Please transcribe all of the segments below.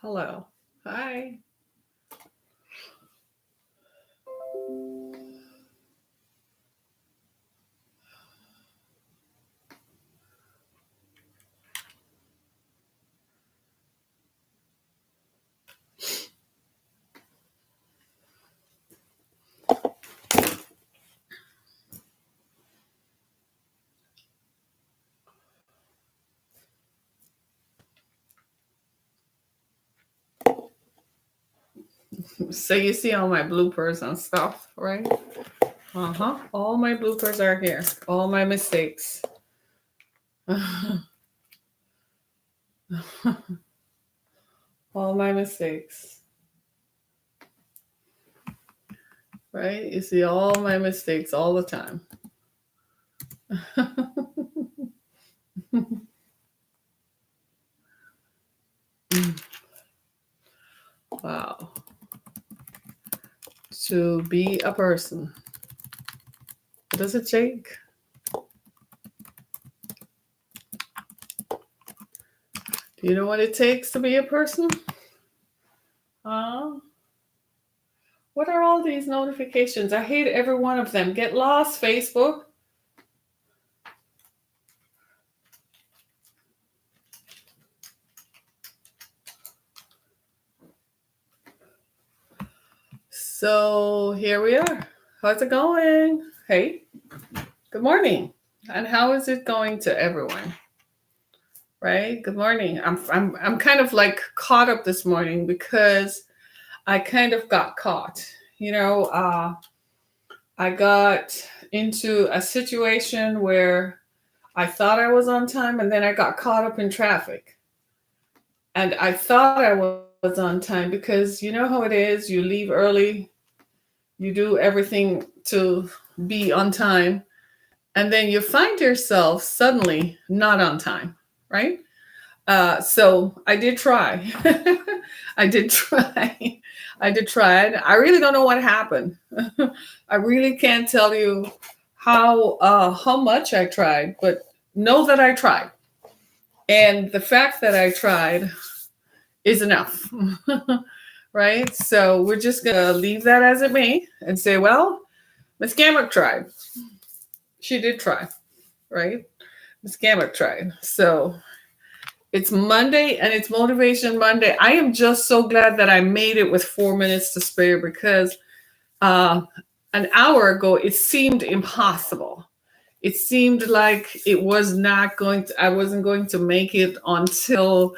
Hello. Hi. So you see all my bloopers and stuff, right? Uh-huh. All my bloopers are here. All my mistakes. All my mistakes. Right? You see all my mistakes all the time. Wow. To be a person. What does it take? Do you know what it takes to be a person? Uh, what are all these notifications? I hate every one of them. Get lost, Facebook. So here we are. How's it going? Hey, good morning. And how is it going to everyone? Right? Good morning. I'm kind of like caught up this morning because I kind of got caught. You know, I got into a situation where I thought I was on time and then I got caught up in traffic. And I thought I was on time because you know how it is, you leave early, you do everything to be on time, and then you find yourself suddenly not on time, right? So I did try. I did try. I did try. I really don't know what happened. I really can't tell you how much I tried, but know that I tried, and the fact that I tried is enough. Right? So we're just gonna leave that as it may and say, well, Miss Gamma tried. She did try, right? Miss Gamma tried. So it's Monday and it's Motivation Monday. I am just so glad that I made it with 4 minutes to spare because uh, an hour ago it seemed impossible. It seemed like it was not going to, I wasn't going to make it until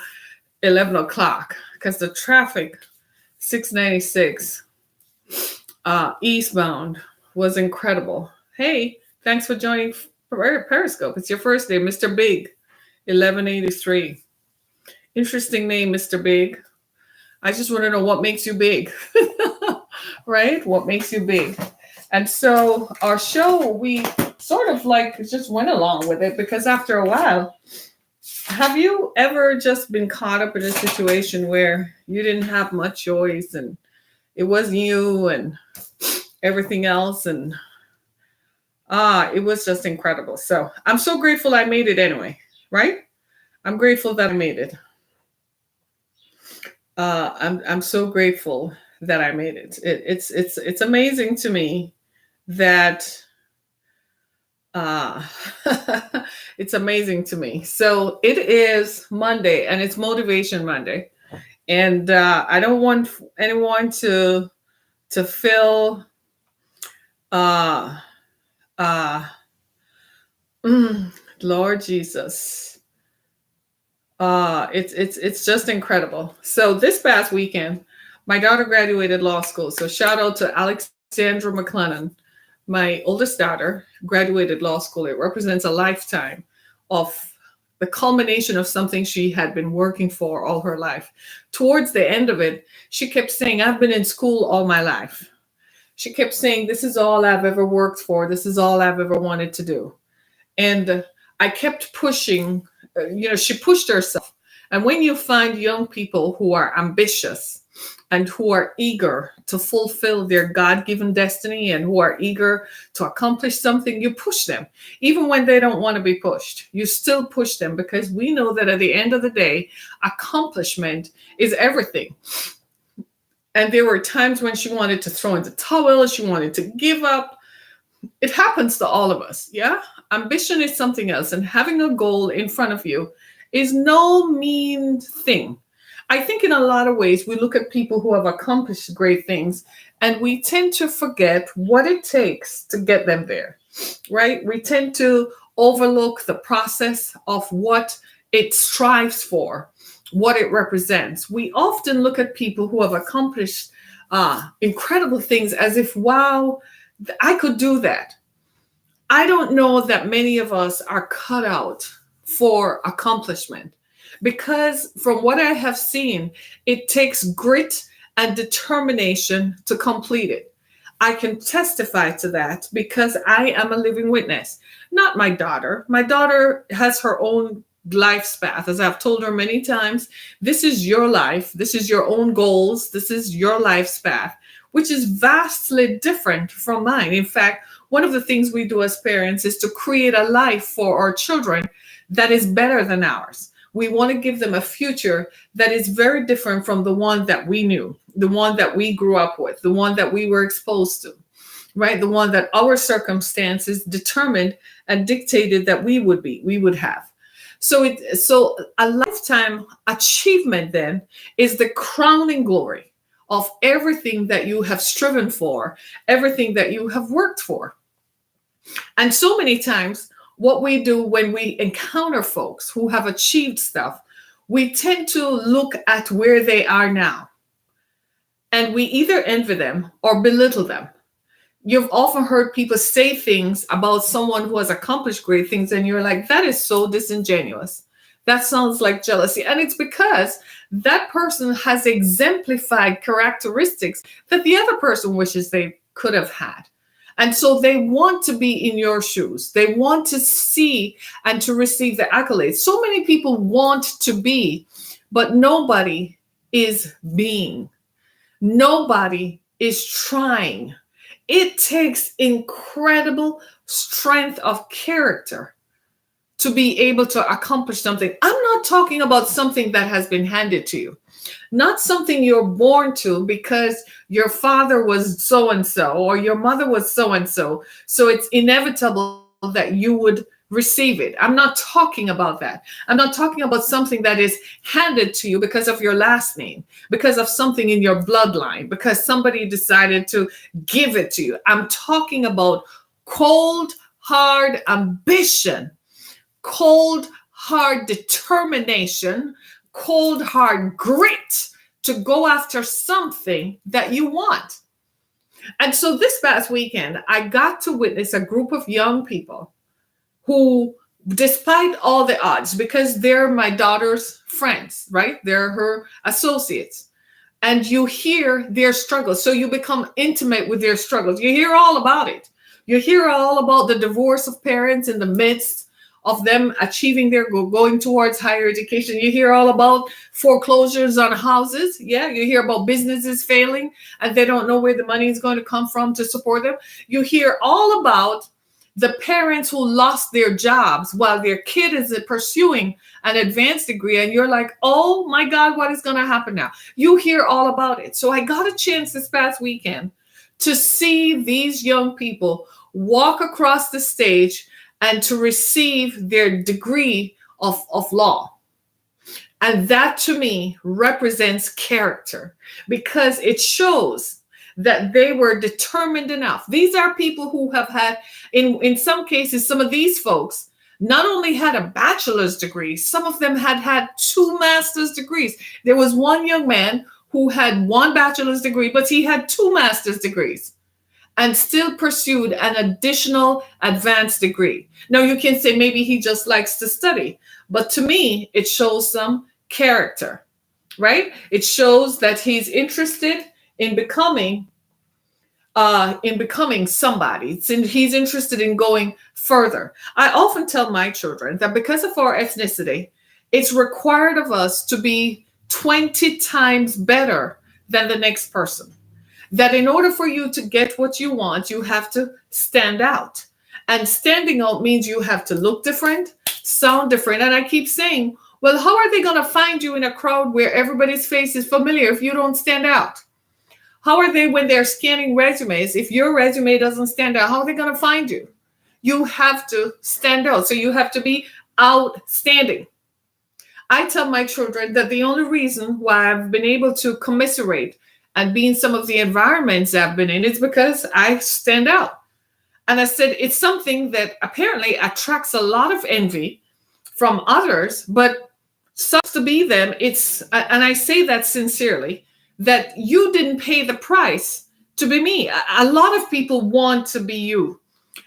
11 o'clock because the traffic, 696 eastbound, was incredible. Hey, thanks for joining Periscope. It's your first day, Mr. Big, 1183. Interesting name, Mr. Big. I just want to know what makes you big, right? What makes you big? And so our show, we sort of like just went along with it because after a while, have you ever just been caught up in a situation where you didn't have much choice and it was you and everything else, and it was just incredible. So I'm so grateful I made it anyway, right? I'm grateful that I made it. I'm so grateful that I made it. It's amazing to me that uh, it's amazing to me. So it is Monday and it's Motivation Monday, and I don't want anyone to feel uh uh Lord Jesus. It's just incredible. So this past weekend, my daughter graduated law school. So shout out to Alexandra McLennan, my oldest daughter, graduated law school. It represents a lifetime of the culmination of something she had been working for all her life. Towards the end of it, she kept saying, "I've been in school all my life." She kept saying, "This is all I've ever worked for. This is all I've ever wanted to do." And I kept pushing. She pushed herself. And when you find young people who are ambitious, and who are eager to fulfill their God-given destiny and who are eager to accomplish something, you push them. Even when they don't want to be pushed, you still push them, because we know that at the end of the day, accomplishment is everything. And there were times when she wanted to throw in the towel, she wanted to give up. It happens to all of us. Yeah. Ambition is something else. And having a goal in front of you is no mean thing. I think in a lot of ways, we look at people who have accomplished great things and we tend to forget what it takes to get them there, right? We tend to overlook the process of what it strives for, what it represents. We often look at people who have accomplished incredible things as if, wow, I could do that. I don't know that many of us are cut out for accomplishment, because from what I have seen, it takes grit and determination to complete it. I can testify to that because I am a living witness. Not my daughter. My daughter has her own life's path. As I've told her many times, this is your life. This is your own goals. This is your life's path, which is vastly different from mine. In fact, one of the things we do as parents is to create a life for our children that is better than ours. We want to give them a future that is very different from the one that we knew, the one that we grew up with, the one that we were exposed to, right? The one that our circumstances determined and dictated that we would have. So a lifetime achievement then is the crowning glory of everything that you have striven for, everything that you have worked for. And so many times, what we do when we encounter folks who have achieved stuff, we tend to look at where they are now. And we either envy them or belittle them. You've often heard people say things about someone who has accomplished great things, and you're like, that is so disingenuous. That sounds like jealousy. And it's because that person has exemplified characteristics that the other person wishes they could have had. And so they want to be in your shoes. They want to see and to receive the accolades. So many people want to be, but nobody is being. Nobody is trying. It takes incredible strength of character to be able to accomplish something. I'm not talking about something that has been handed to you, not something you're born to because your father was so and so or your mother was so and so. So it's inevitable that you would receive it. I'm not talking about that. I'm not talking about something that is handed to you because of your last name, because of something in your bloodline, because somebody decided to give it to you. I'm talking about cold, hard ambition, cold, hard determination, cold, hard grit to go after something that you want. And so this past weekend, I got to witness a group of young people who, despite all the odds, because they're my daughter's friends, right? They're her associates. And you hear their struggles. So you become intimate with their struggles. You hear all about it. You hear all about the divorce of parents in the midst of them achieving their goal, going towards higher education. You hear all about foreclosures on houses. Yeah, you hear about businesses failing and they don't know where the money is going to come from to support them. You hear all about the parents who lost their jobs while their kid is pursuing an advanced degree. And you're like, oh my God, what is going to happen now? You hear all about it. So I got a chance this past weekend to see these young people walk across the stage and to receive their degree of law. And that to me represents character because it shows that they were determined enough. These are people who have had, in some cases, some of these folks not only had a bachelor's degree, some of them had 2 master's degrees. There was one young man who had 1 bachelor's degree, but he had 2 master's degrees and still pursued an additional advanced degree. Now you can say maybe he just likes to study, but to me, it shows some character, right? It shows that he's interested in becoming somebody. He's interested in going further. I often tell my children that because of our ethnicity, it's required of us to be 20 times better than the next person. That in order for you to get what you want, you have to stand out. And standing out means you have to look different, sound different. And I keep saying, well, how are they going to find you in a crowd where everybody's face is familiar if you don't stand out? How are they, when they're scanning resumes, if your resume doesn't stand out, how are they going to find you? You have to stand out. So you have to be outstanding. I tell my children that the only reason why I've been able to commiserate and be in some of the environments I've been in is because I stand out. And I said, it's something that apparently attracts a lot of envy from others, but sucks to be them. And I say that sincerely, that you didn't pay the price to be me. A lot of people want to be you.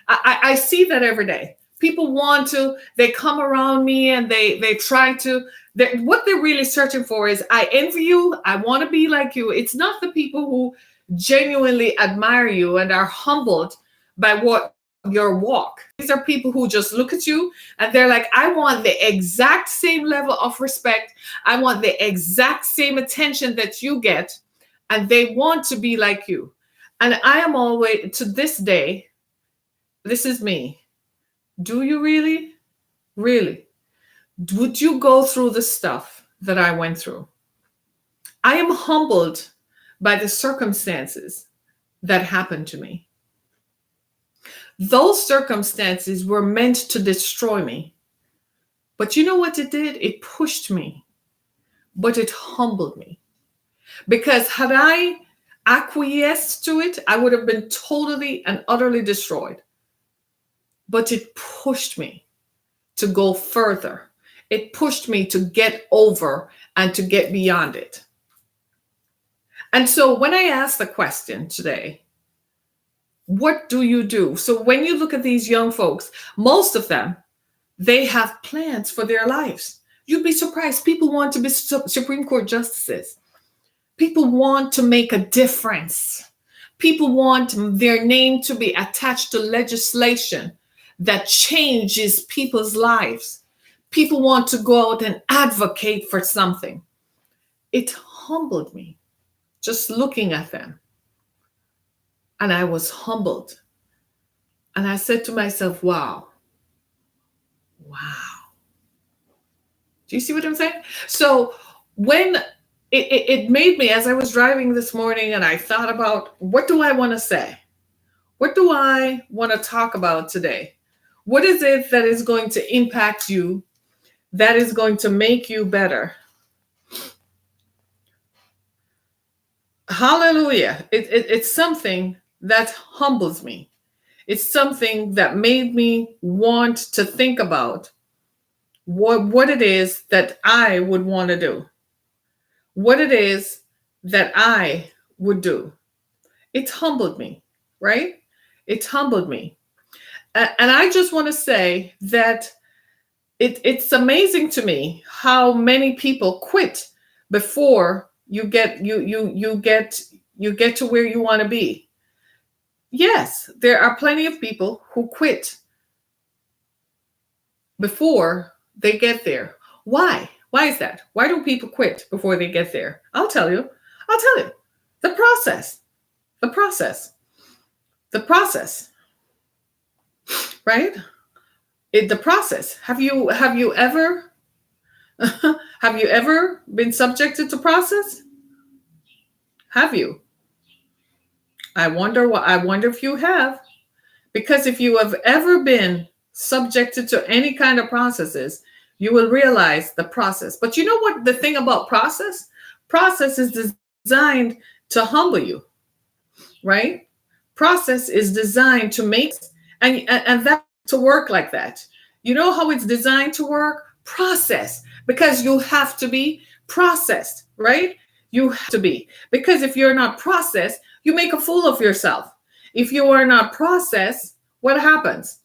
I see that every day. People want to, they come around me and they try to, what they're really searching for is, I envy you, I want to be like you. It's not the people who genuinely admire you and are humbled by what your walk. These are people who just look at you and they're like, I want the exact same level of respect. I want the exact same attention that you get. And they want to be like you. And I am always, to this day, this is me. Do you really? Really? Would you go through the stuff that I went through? I am humbled by the circumstances that happened to me. Those circumstances were meant to destroy me. But you know what it did? It pushed me, but it humbled me. Because had I acquiesced to it, I would have been totally and utterly destroyed. But it pushed me to go further. It pushed me to get over and to get beyond it. And so when I ask the question today, what do you do? So when you look at these young folks, most of them, they have plans for their lives. You'd be surprised. People want to be Supreme Court justices. People want to make a difference. People want their name to be attached to legislation that changes people's lives. People want to go out and advocate for something. It humbled me just looking at them. And I was humbled. And I said to myself, wow. Wow. Do you see what I'm saying? So when it made me, as I was driving this morning and I thought about, what do I want to say? What do I want to talk about today? What is it that is going to impact you, that is going to make you better? Hallelujah. It's something that humbles me. It's something that made me want to think about what it is that I would want to do. What it is that I would do. It humbled me, right? It humbled me. And I just want to say that it's amazing to me how many people quit before you get to where you want to be. Yes, there are plenty of people who quit before they get there. Why? Why is that? Why do people quit before they get there? I'll tell you. The process. Right? The process. Have you ever have you ever been subjected to process? Have you? I wonder if you have. Because if you have ever been subjected to any kind of processes, you will realize the process. But you know what the thing about process? Process is designed to humble you, right? Process is designed to make, and that to work like that. You know how it's designed to work? Process, because you have to be processed, right? You have to be, because if you're not processed, you make a fool of yourself. If you are not processed, what happens?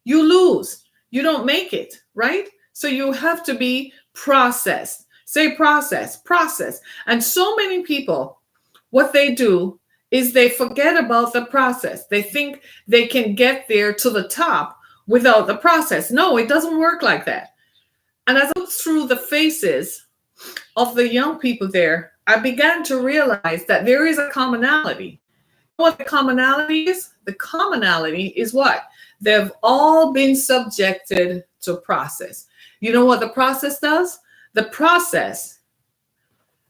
You lose. You don't make it, right? So you have to be processed. Say process. And so many people, what they do is they forget about the process. They think they can get there to the top without the process. No, it doesn't work like that. And as I look through the faces of the young people there, I began to realize that there is a commonality. What the commonality is? The commonality is what? They've all been subjected to process. You know what the process does? The process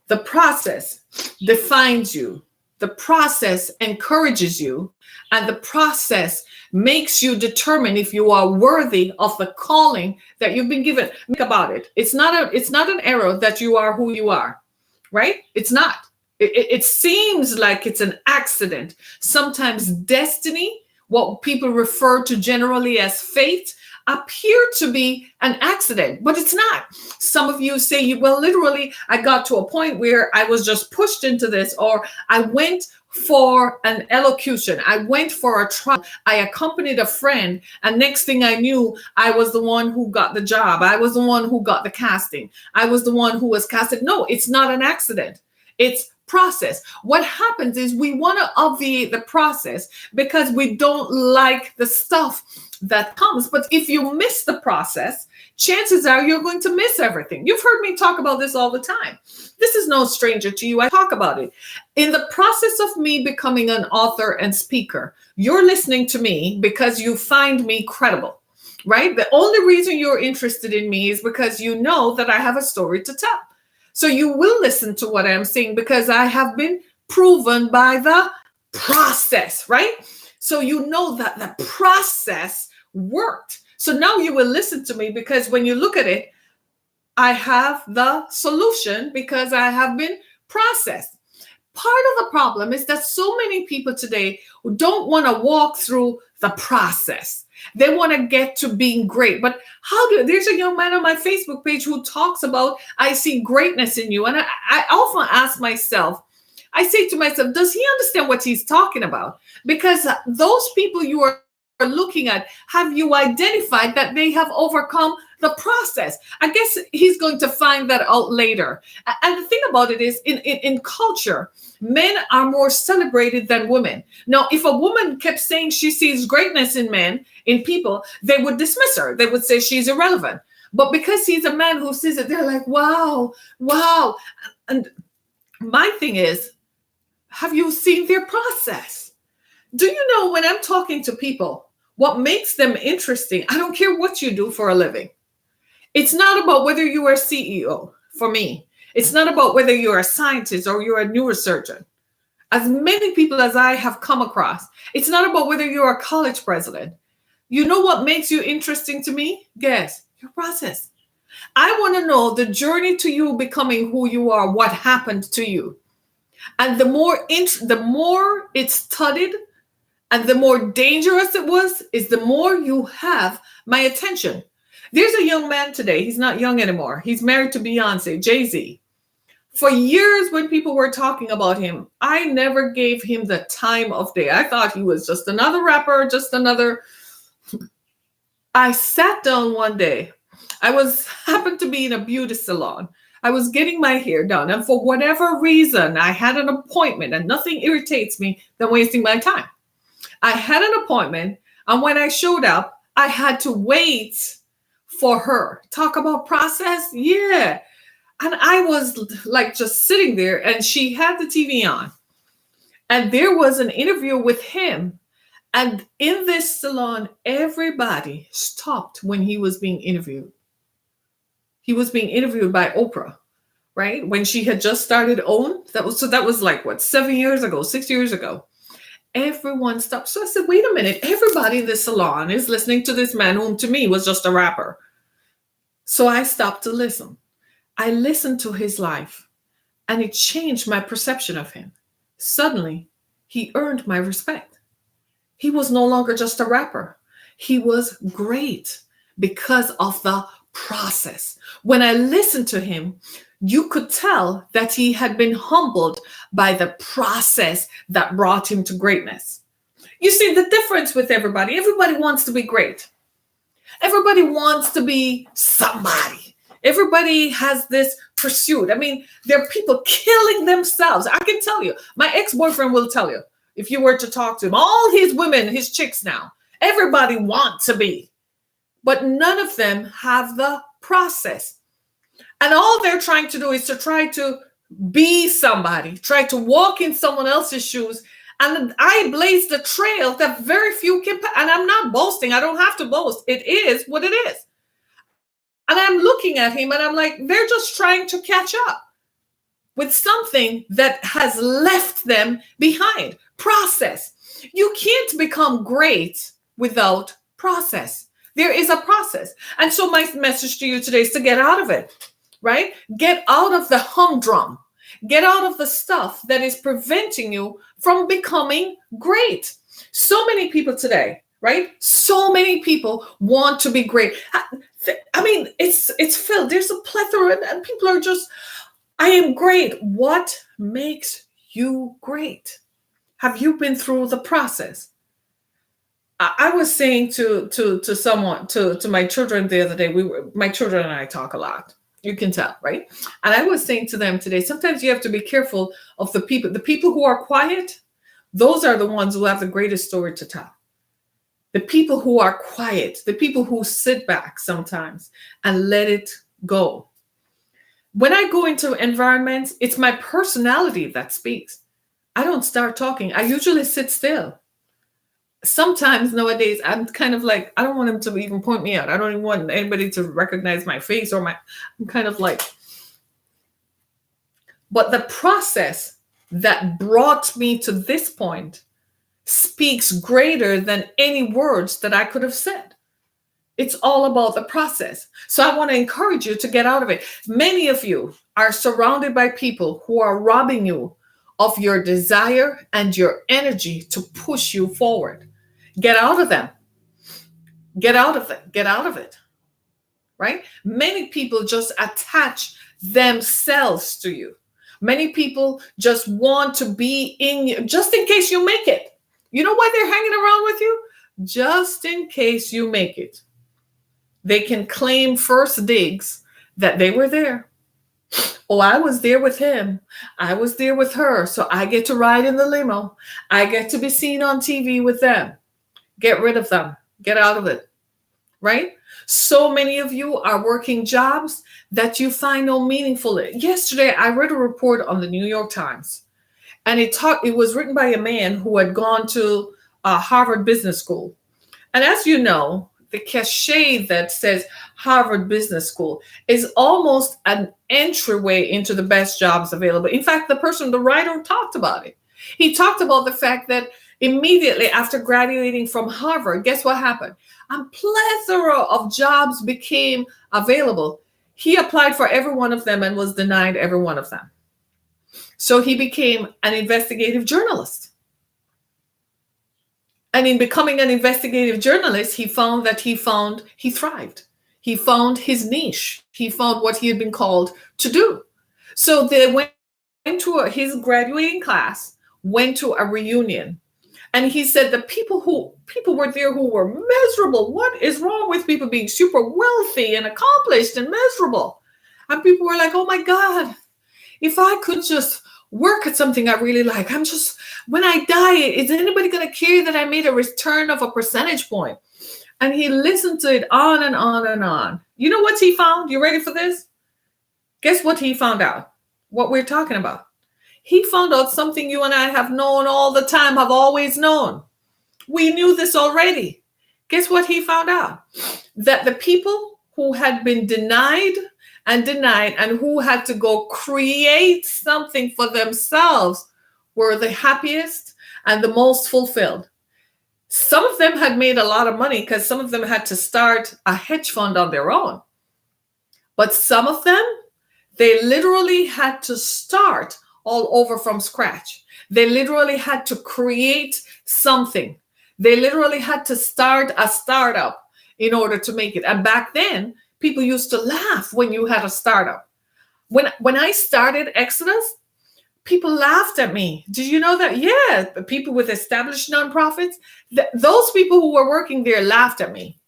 The process defines you. The process encourages you, and the process makes you determine if you are worthy of the calling that you've been given. Think about it. It's not an error that you are who you are, right? It's not. It seems like it's an accident. Sometimes destiny, what people refer to generally as fate, appear to be an accident, but it's not. Some of you say, well, literally, I got to a point where I was just pushed into this, or I went for an elocution. I went for a trial. I accompanied a friend, and next thing I knew, I was the one who got the job. I was the one who got the casting. I was the one who was casted. No, it's not an accident. It's process. What happens is we want to obviate the process because we don't like the stuff that comes. But if you miss the process, chances are you're going to miss everything. You've heard me talk about this all the time. This is no stranger to you. I talk about it. In the process of me becoming an author and speaker, you're listening to me because you find me credible, right? The only reason you're interested in me is because you know that I have a story to tell. So you will listen to what I'm saying because I have been proven by the process, right? So you know that the process worked. So now you will listen to me because when you look at it, I have the solution because I have been processed. Part of the problem is that so many people today don't want to walk through the process. They want to get to being great. But there's a young man on my Facebook page who talks about, I see greatness in you. And I often ask myself, I say to myself, does he understand what he's talking about? Because those people you are looking at, have you identified that they have overcome the process? I guess he's going to find that out later. And the thing about it is, in culture, men are more celebrated than women. Now, if a woman kept saying she sees greatness in men, in people, they would dismiss her. They would say she's irrelevant. But because he's a man who sees it, they're like, wow, wow. And my thing is, have you seen their process? Do you know when I'm talking to people, what makes them interesting? I don't care what you do for a living. It's not about whether you are a CEO for me. It's not about whether you're a scientist or you're a neurosurgeon. As many people as I have come across, it's not about whether you're a college president. You know what makes you interesting to me? Guess, your process. I want to know the journey to you becoming who you are, what happened to you. And the more it's studied and the more dangerous it was, is the more you have my attention. There's a young man today. He's not young anymore. He's married to Beyonce, Jay-Z. For years, when people were talking about him, I never gave him the time of day. I thought he was just another rapper, just another. I sat down one day. Happened to be in a beauty salon. I was getting my hair done. And for whatever reason, I had an appointment, and nothing irritates me than wasting my time. I had an appointment, and when I showed up, I had to wait for her. Talk about process? Yeah. And I was like just sitting there, and she had the TV on. And there was an interview with him. And in this salon, everybody stopped when he was being interviewed. He was being interviewed by Oprah, right? When she had just started OWN. That was like, what, 7 years ago, 6 years ago. Everyone stopped. So I said, wait a minute. Everybody in the salon is listening to this man whom to me was just a rapper. So I stopped to listen. I listened to his life, and it changed my perception of him. Suddenly, he earned my respect. He was no longer just a rapper. He was great because of the process. When I listened to him, you could tell that he had been humbled by the process that brought him to greatness. You see the difference with everybody. Everybody wants to be great. Everybody wants to be somebody. Everybody has this pursuit. I mean, there are people killing themselves. I can tell you, my ex-boyfriend will tell you, if you were to talk to him, all his women, his chicks now, everybody wants to be, but none of them have the process. And all they're trying to do is to try to be somebody, try to walk in someone else's shoes. And I blaze the trail that very few can. And I'm not boasting. I don't have to boast. It is what it is. And I'm looking at him and I'm like, they're just trying to catch up with something that has left them behind. Process. You can't become great without process. There is a process. And so my message to you today is to get out of it, right? Get out of the humdrum. Get out of the stuff that is preventing you from becoming great. So many people today, right? So many people want to be great. I mean, it's filled. There's a plethora, and people are just, I am great. What makes you great? Have you been through the process? I was saying to someone, to my children the other day, my children and I talk a lot. You can tell, right? And I was saying to them today, sometimes you have to be careful of the people who are quiet. Those are the ones who have the greatest story to tell. The people who are quiet, the people who sit back sometimes and let it go. When I go into environments, it's my personality that speaks. I don't start talking. I usually sit still. Sometimes nowadays, I'm kind of like, I don't want them to even point me out. I don't even want anybody to recognize my face I'm kind of like, but the process that brought me to this point speaks greater than any words that I could have said. It's all about the process. So I want to encourage you to get out of it. Many of you are surrounded by people who are robbing you of your desire and your energy to push you forward. Get out of them. Get out of it. Get out of it. Right? Many people just attach themselves to you. Many people just want to be in you, just in case you make it. You know why they're hanging around with you? Just in case you make it. They can claim first digs that they were there. Oh, I was there with him. I was there with her. So I get to ride in the limo. I get to be seen on TV with them. Get rid of them. Get out of it. Right? So many of you are working jobs that you find no meaningful in. Yesterday, I read a report on the New York Times, and it was written by a man who had gone to Harvard Business School. And as you know, the cachet that says Harvard Business School is almost an entryway into the best jobs available. In fact, the writer talked about it. He talked about the fact that immediately after graduating from Harvard, guess what happened? A plethora of jobs became available. He applied for every one of them and was denied every one of them. So he became an investigative journalist. And in becoming an investigative journalist, he found that he thrived. He found his niche. He found what he had been called to do. So they went to his graduating class, went to a reunion. And he said the people were there who were miserable. What is wrong with people being super wealthy and accomplished and miserable? And people were like, oh my God, if I could just work at something I really like, when I die, is anybody going to care that I made a return of a percentage point? And he listened to it on and on and on. You know what he found? You ready for this? Guess what he found out? What we're talking about. He found out something you and I have known all the time, have always known. We knew this already. Guess what he found out? That the people who had been denied and who had to go create something for themselves were the happiest and the most fulfilled. Some of them had made a lot of money because some of them had to start a hedge fund on their own. But some of them, they literally had to start all over from scratch. They literally had to create something. They literally had to start a startup in order to make it. And back then, people used to laugh when you had a startup. When I started Exodus, people laughed at me. Did you know that? Yeah, people with established nonprofits, those people who were working there laughed at me.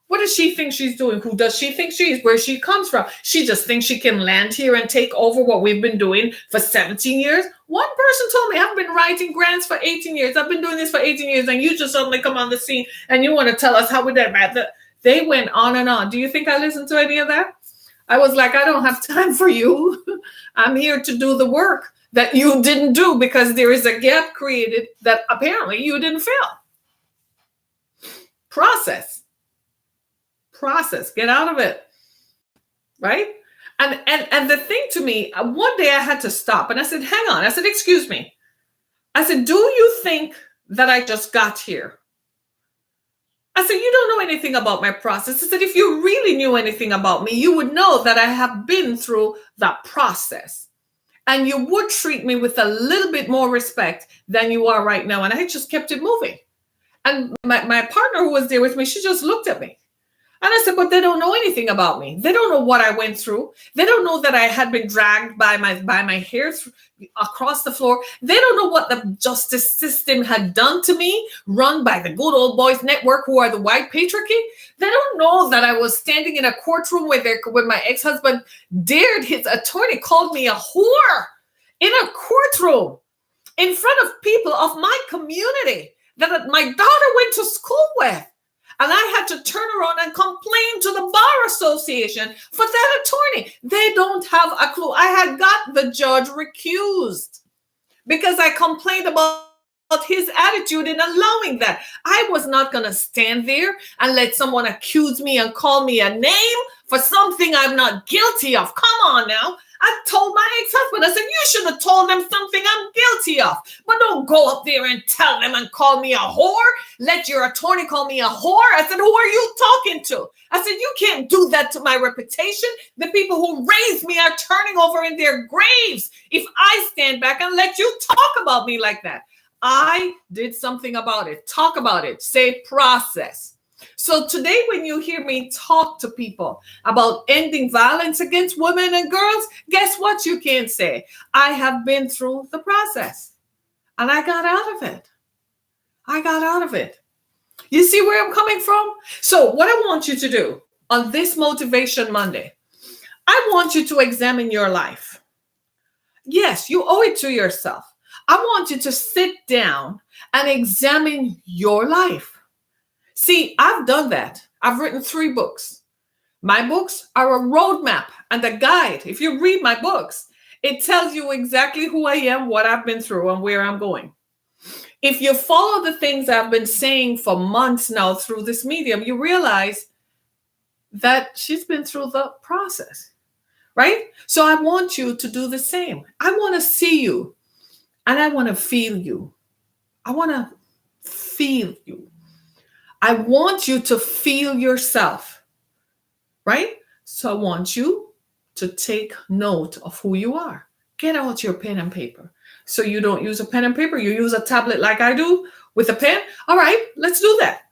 What does she think she's doing? Who does she think she is? Where she comes from? She just thinks she can land here and take over what we've been doing for 17 years. One person told me, I've been writing grants for 18 years. I've been doing this for 18 years. And you just suddenly come on the scene and you want to tell us how we did that. They went on and on. Do you think I listened to any of that? I was like, I don't have time for you. I'm here to do the work that you didn't do because there is a gap created that apparently you didn't fill. Process. Get out of it. Right? And the thing to me, one day I had to stop and I said, hang on. I said, excuse me. I said, do you think that I just got here? I said, you don't know anything about my process. I said, if you really knew anything about me, you would know that I have been through that process. And you would treat me with a little bit more respect than you are right now. And I just kept it moving. And my partner who was there with me, she just looked at me. And I said, but they don't know anything about me. They don't know what I went through. They don't know that I had been dragged by my hair across the floor. They don't know what the justice system had done to me, run by the good old boys network who are the white patriarchy. They don't know that I was standing in a courtroom where my ex-husband dared his attorney, called me a whore in a courtroom in front of people of my community that my daughter went to school with. And I had to turn around and complain to the Bar Association for that attorney. They don't have a clue. I had got the judge recused because I complained about his attitude in allowing that. I was not going to stand there and let someone accuse me and call me a name for something I'm not guilty of. Come on now. I told my ex-husband, I said, you should have told them something I'm guilty of. But don't go up there and tell them and call me a whore. Let your attorney call me a whore. I said, who are you talking to? I said, you can't do that to my reputation. The people who raised me are turning over in their graves if I stand back and let you talk about me like that. I did something about it. Talk about it. Say process. So today, when you hear me talk to people about ending violence against women and girls, guess what you can say? I have been through the process and I got out of it. I got out of it. You see where I'm coming from? So what I want you to do on this Motivation Monday, I want you to examine your life. Yes, you owe it to yourself. I want you to sit down and examine your life. See, I've done that. I've written 3 books. My books are a roadmap and a guide. If you read my books, it tells you exactly who I am, what I've been through, and where I'm going. If you follow the things I've been saying for months now through this medium, you realize that she's been through the process, right? So I want you to do the same. I want to see you and I want to feel you. I want to feel you. I want you to feel yourself, right? So I want you to take note of who you are. Get out your pen and paper. So you don't use a pen and paper, you use a tablet like I do with a pen. All right, let's do that.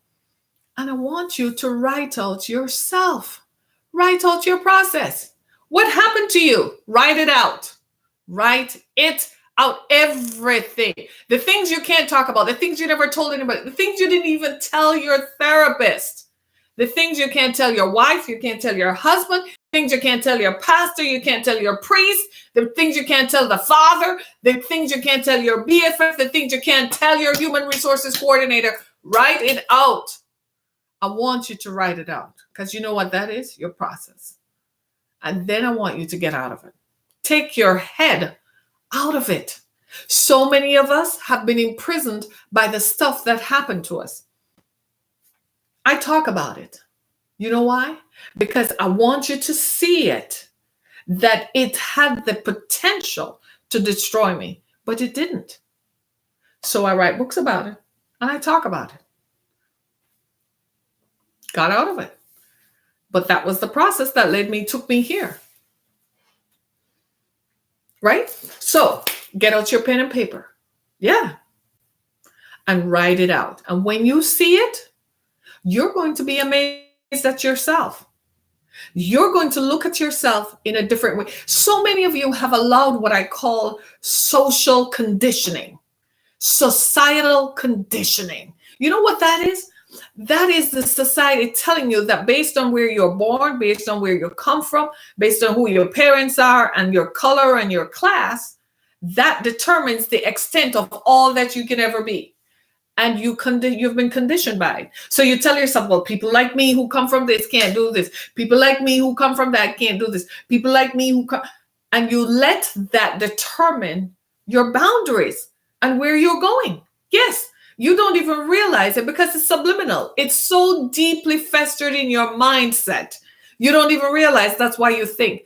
And I want you to write out yourself. Write out your process. What happened to you? Write it out. Write it out, everything. The things you can't talk about, the things you never told anybody, the things you didn't even tell your therapist, the things you can't tell your wife, you can't tell your husband, things you can't tell your pastor, you can't tell your priest, the things you can't tell the father, the things you can't tell your BFF, the things you can't tell your human resources coordinator. Write it out. I want you to write it out because you know what that is? Your process. And then I want you to get out of it. Take your head out of it. So many of us have been imprisoned by the stuff that happened to us. I talk about it. You know why? Because I want you to see it, that it had the potential to destroy me, but it didn't. So I write books about it and I talk about it. Got out of it. But that was the process that took me here. Right? So get out your pen and paper. Yeah. And write it out. And when you see it, you're going to be amazed at yourself. You're going to look at yourself in a different way. So many of you have allowed what I call social conditioning, societal conditioning. You know what that is? That is the society telling you that based on where you're born, based on where you come from, based on who your parents are and your color and your class, that determines the extent of all that you can ever be. And you've been conditioned by it. So you tell yourself, well, people like me who come from this can't do this. People like me who come from that can't do this. People like me who come. and you let that determine your boundaries and where you're going. Yes, you don't even realize it because it's subliminal. It's so deeply festered in your mindset. You don't even realize that's why you think.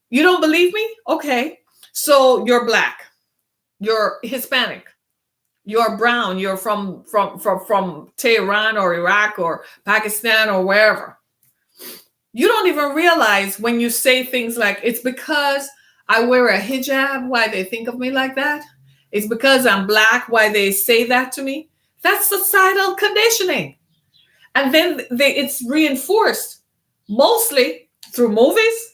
You don't believe me? Okay. So you're black, you're Hispanic, you're brown, you're from Tehran or Iraq or Pakistan or wherever. You don't even realize when you say things like, it's because I wear a hijab, why they think of me like that. It's because I'm black, why they say that to me. That's societal conditioning. And then it's reinforced mostly through movies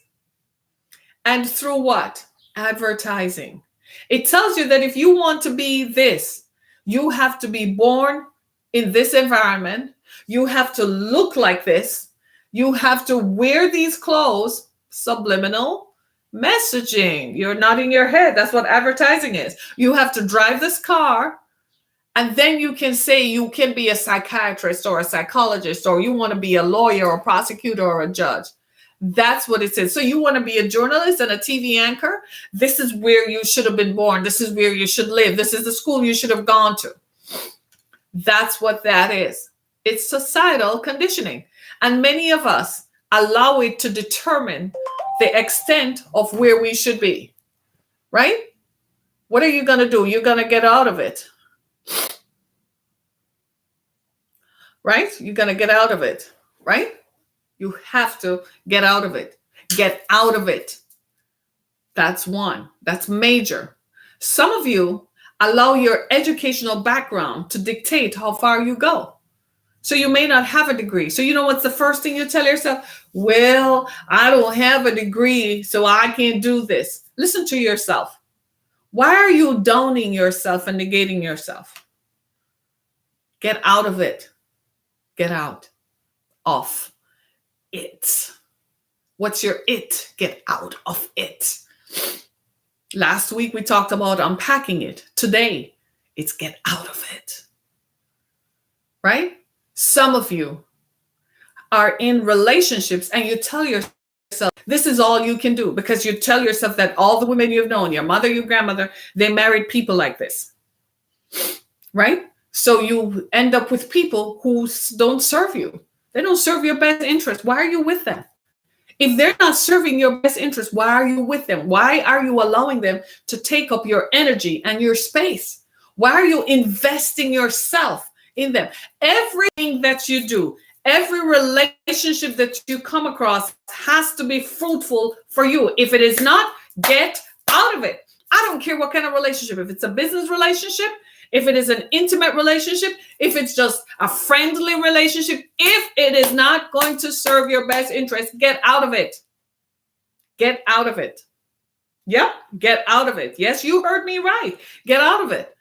and through what? Advertising. It tells you that if you want to be this, you have to be born in this environment. You have to look like this. You have to wear these clothes. Subliminal messaging. You're nodding your head. That's what advertising is. You have to drive this car. And then you can say you can be a psychiatrist or a psychologist, or you want to be a lawyer or prosecutor or a judge. That's what it says. So you want to be a journalist and a TV anchor? This is where you should have been born. This is where you should live. This is the school you should have gone to. That's what that is. It's societal conditioning. And many of us allow it to determine the extent of where we should be. Right? What are you going to do? You're going to get out of it. Right? You're going to get out of it. Right? You have to get out of it. Get out of it. That's one. That's major. Some of you allow your educational background to dictate how far you go. So you may not have a degree. So you know what's the first thing you tell yourself? Well, I don't have a degree, so I can't do this. Listen to yourself. Why are you downing yourself and negating yourself? Get out of it. Get out of it. What's your it? Get out of it. Last week we talked about unpacking it. Today it's get out of it. Right? Some of you are in relationships and you tell yourself this is all you can do, because you tell yourself that all the women you've known, your mother, your grandmother, they married people like this. Right? So you end up with people who don't serve you. They don't serve your best interest. Why are you with them? If they're not serving your best interest, why are you with them? Why are you allowing them to take up your energy and your space? Why are you investing yourself in them? Everything that you do, every relationship that you come across has to be fruitful for you. If it is not, get out of it. I don't care what kind of relationship. If it's a business relationship, if it is an intimate relationship, if it's just a friendly relationship, if it is not going to serve your best interest, get out of it. Get out of it. Yep, get out of it. Yes, you heard me right. Get out of it.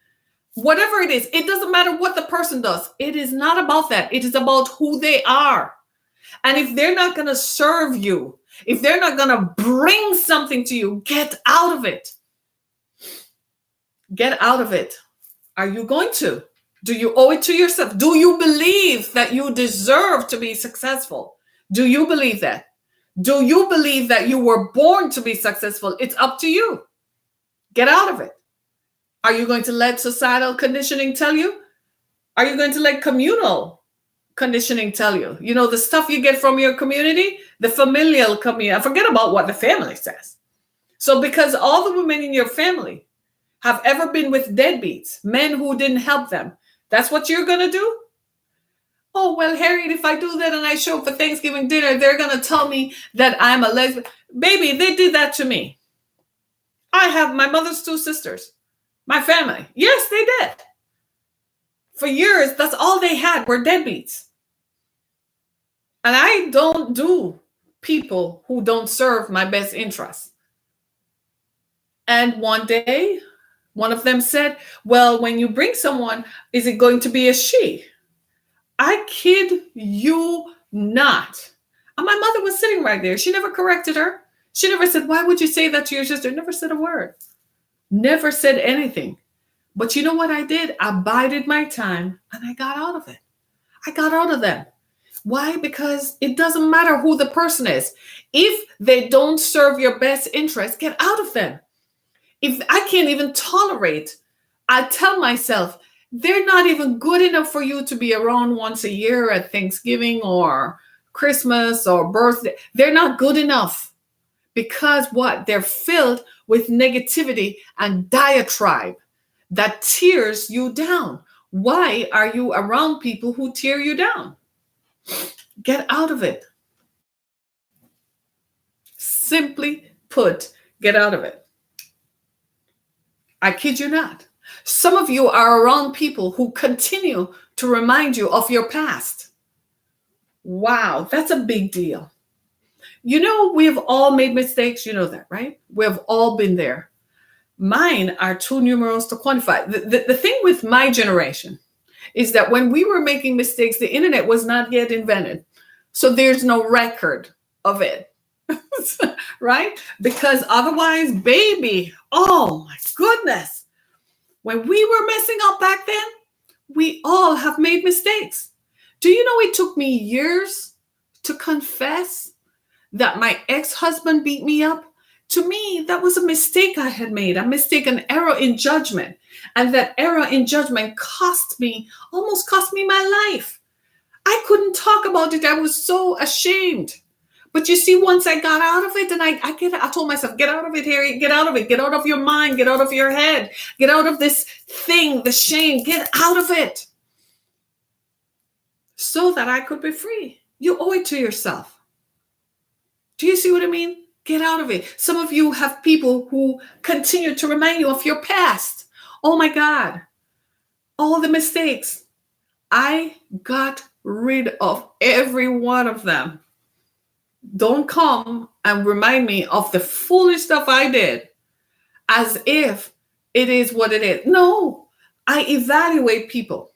Whatever it is, it doesn't matter what the person does. It is not about that. It is about who they are. And if they're not going to serve you, if they're not going to bring something to you, get out of it. Get out of it. Are you going to? Do you owe it to yourself? Do you believe that you deserve to be successful? Do you believe that? Do you believe that you were born to be successful? It's up to you. Get out of it. Are you going to let societal conditioning tell you? Are you going to let communal conditioning tell you? You know, the stuff you get from your community, the familial community. Forget about what the family says. So because all the women in your family have ever been with deadbeats, men who didn't help them, that's what you're going to do? Oh, well, Harriet, if I do that and I show up for Thanksgiving dinner, they're going to tell me that I'm a lesbian. Baby, they did that to me. I have my mother's 2 sisters. My family. Yes, they did. For years, that's all they had were deadbeats. And I don't do people who don't serve my best interests. And one day, one of them said, well, when you bring someone, is it going to be a she? I kid you not. And my mother was sitting right there. She never corrected her. She never said, why would you say that to your sister? Never said a word. Never said anything. But you know what I did? I bided my time and I got out of it. I got out of them. Why? Because it doesn't matter who the person is. If they don't serve your best interest, get out of them. If I can't even tolerate, I tell myself, they're not even good enough for you to be around once a year at Thanksgiving or Christmas or birthday. They're not good enough because what? They're filled with negativity and diatribe that tears you down. Why are you around people who tear you down? Get out of it. Simply put, get out of it. I kid you not. Some of you are around people who continue to remind you of your past. Wow, that's a big deal. You know, we've all made mistakes. You know that, right? We've all been there. Mine are too numerous to quantify. The thing with my generation is that when we were making mistakes, the internet was not yet invented. So there's no record of it. Right? Because otherwise, baby, oh my goodness. When we were messing up back then, we all have made mistakes. Do you know it took me years to confess that my ex-husband beat me up? To me, that was a mistake I had made, a mistake, an error in judgment. And that error in judgment almost cost me my life. I couldn't talk about it. I was so ashamed. But you see, once I got out of it, and I told myself, get out of it, Harry, get out of it, get out of your mind, get out of your head, get out of this thing, the shame, get out of it. So that I could be free. You owe it to yourself. Do you see what I mean? Get out of it. Some of you have people who continue to remind you of your past. Oh my God. All the mistakes. I got rid of every one of them. Don't come and remind me of the foolish stuff I did as if it is what it is. No, I evaluate people.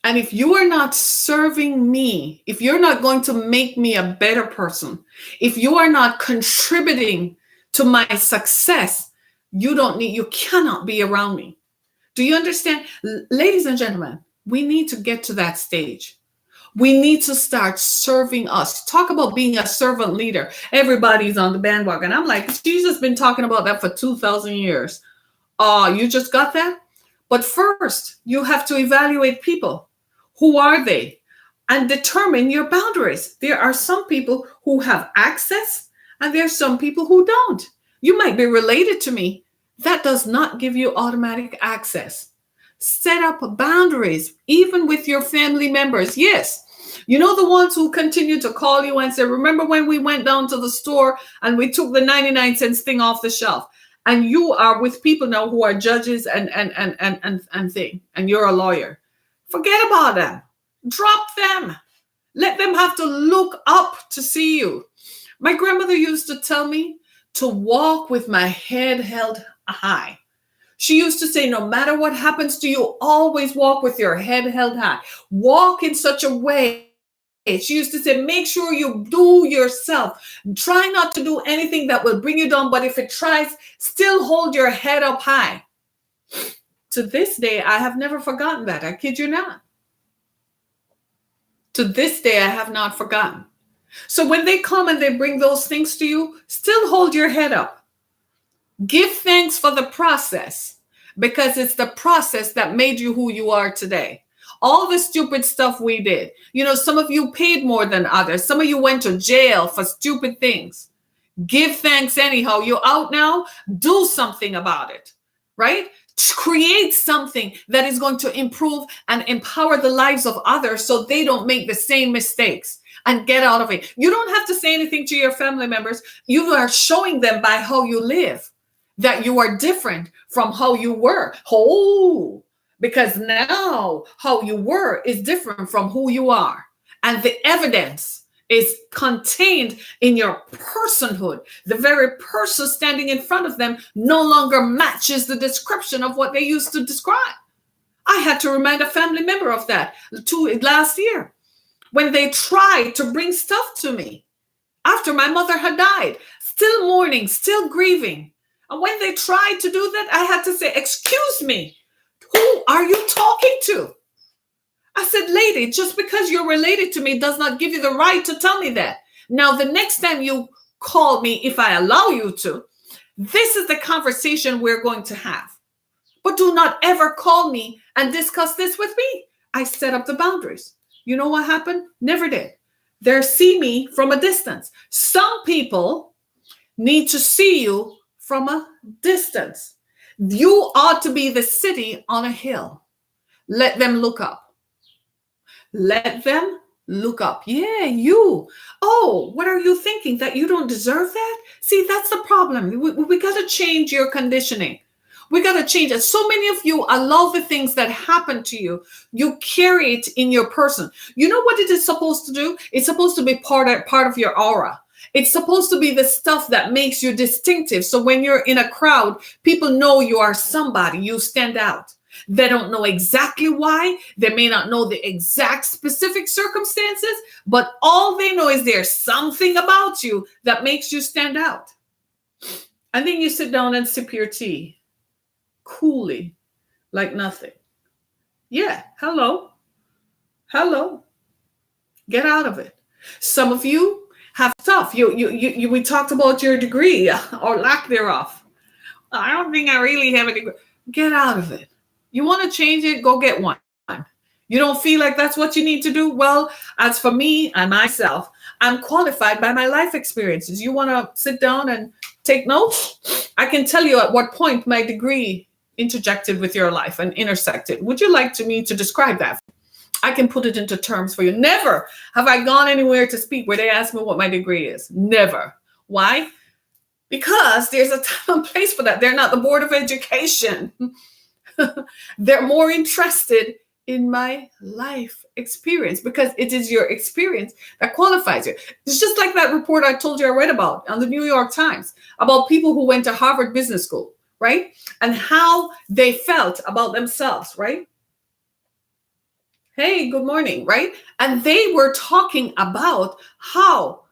And if you are not serving me, if you're not going to make me a better person, if you are not contributing to my success, you cannot be around me. Do you understand? Ladies and gentlemen, we need to get to that stage. We need to start serving us. Talk about being a servant leader. Everybody's on the bandwagon. I'm like, Jesus been talking about that for 2,000 years. You just got that? But first, you have to evaluate people. Who are they? And determine your boundaries. There are some people who have access, and there are some people who don't. You might be related to me. That does not give you automatic access. Set up boundaries, even with your family members. Yes, you know, the ones who continue to call you and say, remember when we went down to the store and we took the 99-cent thing off the shelf? And you are with people now who are judges and thing, and you're a lawyer. Forget about them. Drop them. Let them have to look up to see you. My grandmother used to tell me to walk with my head held high. She used to say, no matter what happens to you, always walk with your head held high. Walk in such a way. She used to say, make sure you do yourself. Try not to do anything that will bring you down, but if it tries, still hold your head up high. To this day, I have never forgotten that. I kid you not. To this day, I have not forgotten. So when they come and they bring those things to you, still hold your head up. Give thanks for the process, because it's the process that made you who you are today. All the stupid stuff we did. You know, some of you paid more than others. Some of you went to jail for stupid things. Give thanks anyhow. You're out now. Do something about it, right? Create something that is going to improve and empower the lives of others so they don't make the same mistakes, and get out of it. You don't have to say anything to your family members. You are showing them by how you live that you are different from how you were. Oh, because now how you were is different from who you are. And the evidence is contained in your personhood. The very person standing in front of them no longer matches the description of what they used to describe. I had to remind a family member of that last year when they tried to bring stuff to me after my mother had died, still mourning, still grieving. And when they tried to do that, I had to say, excuse me, who are you talking to? I said, lady, just because you're related to me does not give you the right to tell me that. Now, the next time you call me, if I allow you to, this is the conversation we're going to have. But do not ever call me and discuss this with me. I set up the boundaries. You know what happened? Never did. They see me from a distance. Some people need to see you from a distance. You ought to be the city on a hill. Let them look up. Let them look up. Yeah, you. Oh, what are you thinking? That you don't deserve that? See, that's the problem. We got to change your conditioning. We got to change it. So many of you allow the things that happen to you. You carry it in your person. You know what it is supposed to do? It's supposed to be part of your aura. It's supposed to be the stuff that makes you distinctive. So when you're in a crowd, people know you are somebody. You stand out. They don't know exactly why. They may not know the exact specific circumstances, but all they know is there's something about you that makes you stand out. And then you sit down and sip your tea coolly, like nothing. Yeah, hello. Get out of it. Some of you have stuff. We talked about your degree or lack thereof. I don't think I really have a degree. Get out of it. You want to change it? Go get one. You don't feel like that's what you need to do? Well, as for me and myself, I'm qualified by my life experiences. You want to sit down and take notes? I can tell you at what point my degree interjected with your life and intersected. Would you like me to describe that? I can put it into terms for you. Never have I gone anywhere to speak where they ask me what my degree is. Never. Why? Because there's a time and place for that. They're not the Board of Education. They're more interested in my life experience because it is your experience that qualifies you. It's just like that report I told you I read about on the New York Times about people who went to Harvard Business School, right? And how they felt about themselves, right? Hey, good morning, right? And they were talking about how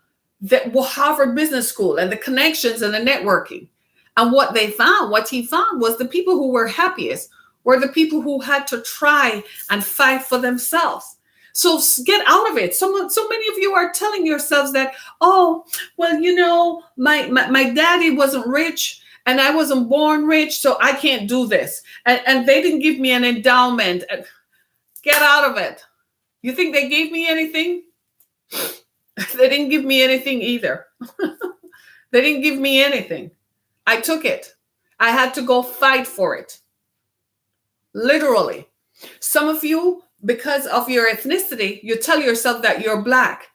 the Harvard Business School and the connections and the networking. And what he found was the people who were happiest were the people who had to try and fight for themselves. So get out of it. So many of you are telling yourselves that, oh, well, you know, my daddy wasn't rich and I wasn't born rich, so I can't do this. And they didn't give me an endowment. Get out of it. You think they gave me anything? They didn't give me anything either. They didn't give me anything. I took it. I had to go fight for it. Literally. Some of you, because of your ethnicity, you tell yourself that you're Black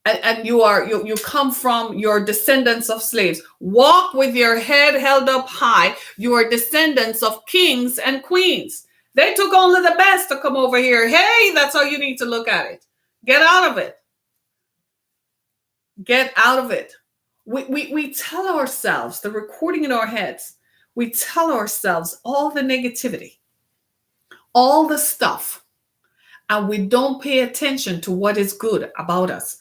and you come from your descendants of slaves. Walk with your head held up high. You are descendants of kings and queens. They took only the best to come over here. Hey, that's how you need to look at it. Get out of it. Get out of it. We tell ourselves, the recording in our heads, we tell ourselves all the negativity, all the stuff, and we don't pay attention to what is good about us.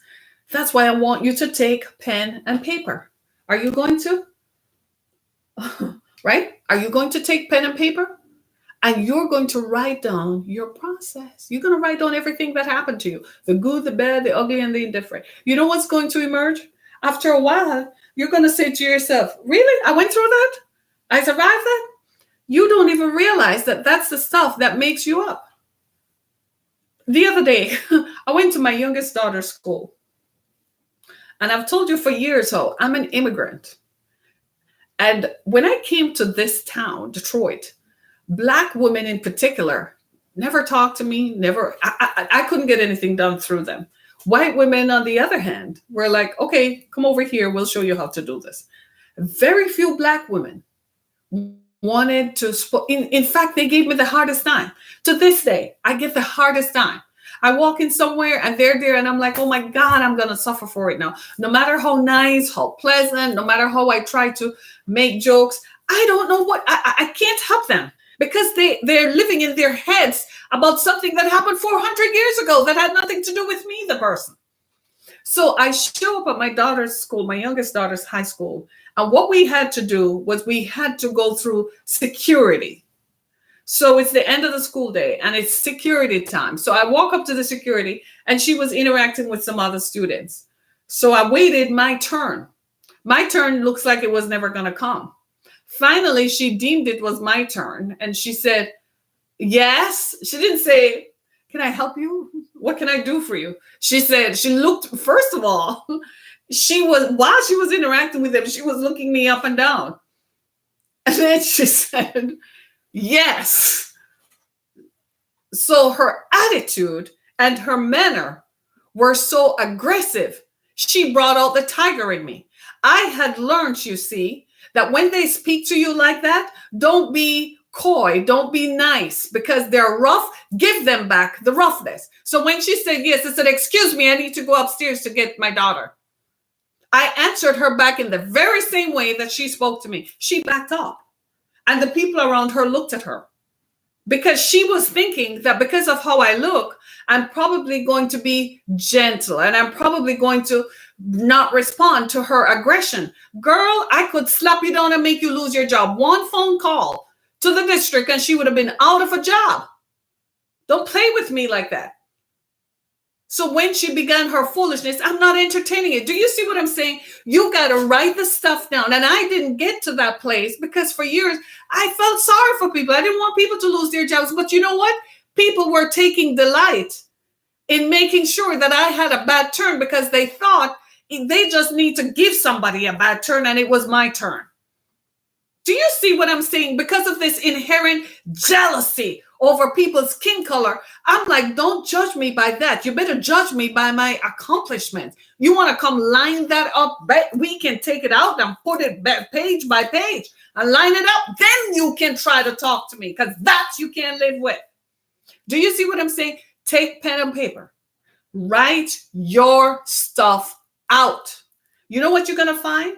That's why I want you to take pen and paper. Are you going to? Right? Are you going to take pen and paper? And you're going to write down your process. You're going to write down everything that happened to you, the good, the bad, the ugly, and the indifferent. You know what's going to emerge? After a while, you're going to say to yourself, really? I went through that? I survived that? You don't even realize that that's the stuff that makes you up. The other day, I went to my youngest daughter's school. And I've told you for years how I'm an immigrant. And when I came to this town, Detroit, Black women in particular never talked to me, I couldn't get anything done through them. White women, on the other hand, were like, okay, come over here, we'll show you how to do this. Very few Black women wanted to, in fact, they gave me the hardest time. To this day, I get the hardest time. I walk in somewhere and they're there and I'm like, oh my God, I'm going to suffer for it now. No matter how nice, how pleasant, no matter how I try to make jokes, I don't know what, I can't help them. Because they're living in their heads about something that happened 400 years ago that had nothing to do with me, the person. So I show up at my daughter's school, my youngest daughter's high school. And what we had to do was we had to go through security. So it's the end of the school day and it's security time. So I walk up to the security and she was interacting with some other students. So I waited my turn. My turn looks like it was never going to come. Finally, she deemed it was my turn and she said, yes. She didn't say, can I help you? What can I do for you? She said, she looked, first of all, while she was interacting with them, she was looking me up and down. And then she said, yes. So her attitude and her manner were so aggressive. She brought out the tiger in me. I had learned, you see, that when they speak to you like that, don't be coy, don't be nice, because they're rough. Give them back the roughness. So when she said yes, I said, excuse me, I need to go upstairs to get my daughter. I answered her back in the very same way that she spoke to me. She backed up. And the people around her looked at her because she was thinking that because of how I look, I'm probably going to be gentle and I'm probably going to not respond to her aggression. Girl, I could slap you down and make you lose your job. One phone call to the district and she would have been out of a job. Don't play with me like that. So when she began her foolishness, I'm not entertaining it. Do you see what I'm saying? You got to write the stuff down. And I didn't get to that place because for years I felt sorry for people. I didn't want people to lose their jobs. But you know what? People were taking delight in making sure that I had a bad turn because they thought they just need to give somebody a bad turn and it was my turn. Do you see what I'm saying? Because of this inherent jealousy over people's skin color, I'm like, don't judge me by that. You better judge me by my accomplishments. You want to come line that up? We can take it out and put it back page by page and line it up. Then you can try to talk to me because that you can't live with. Do you see what I'm saying? Take pen and paper. Write your stuff out. You know what you're going to find?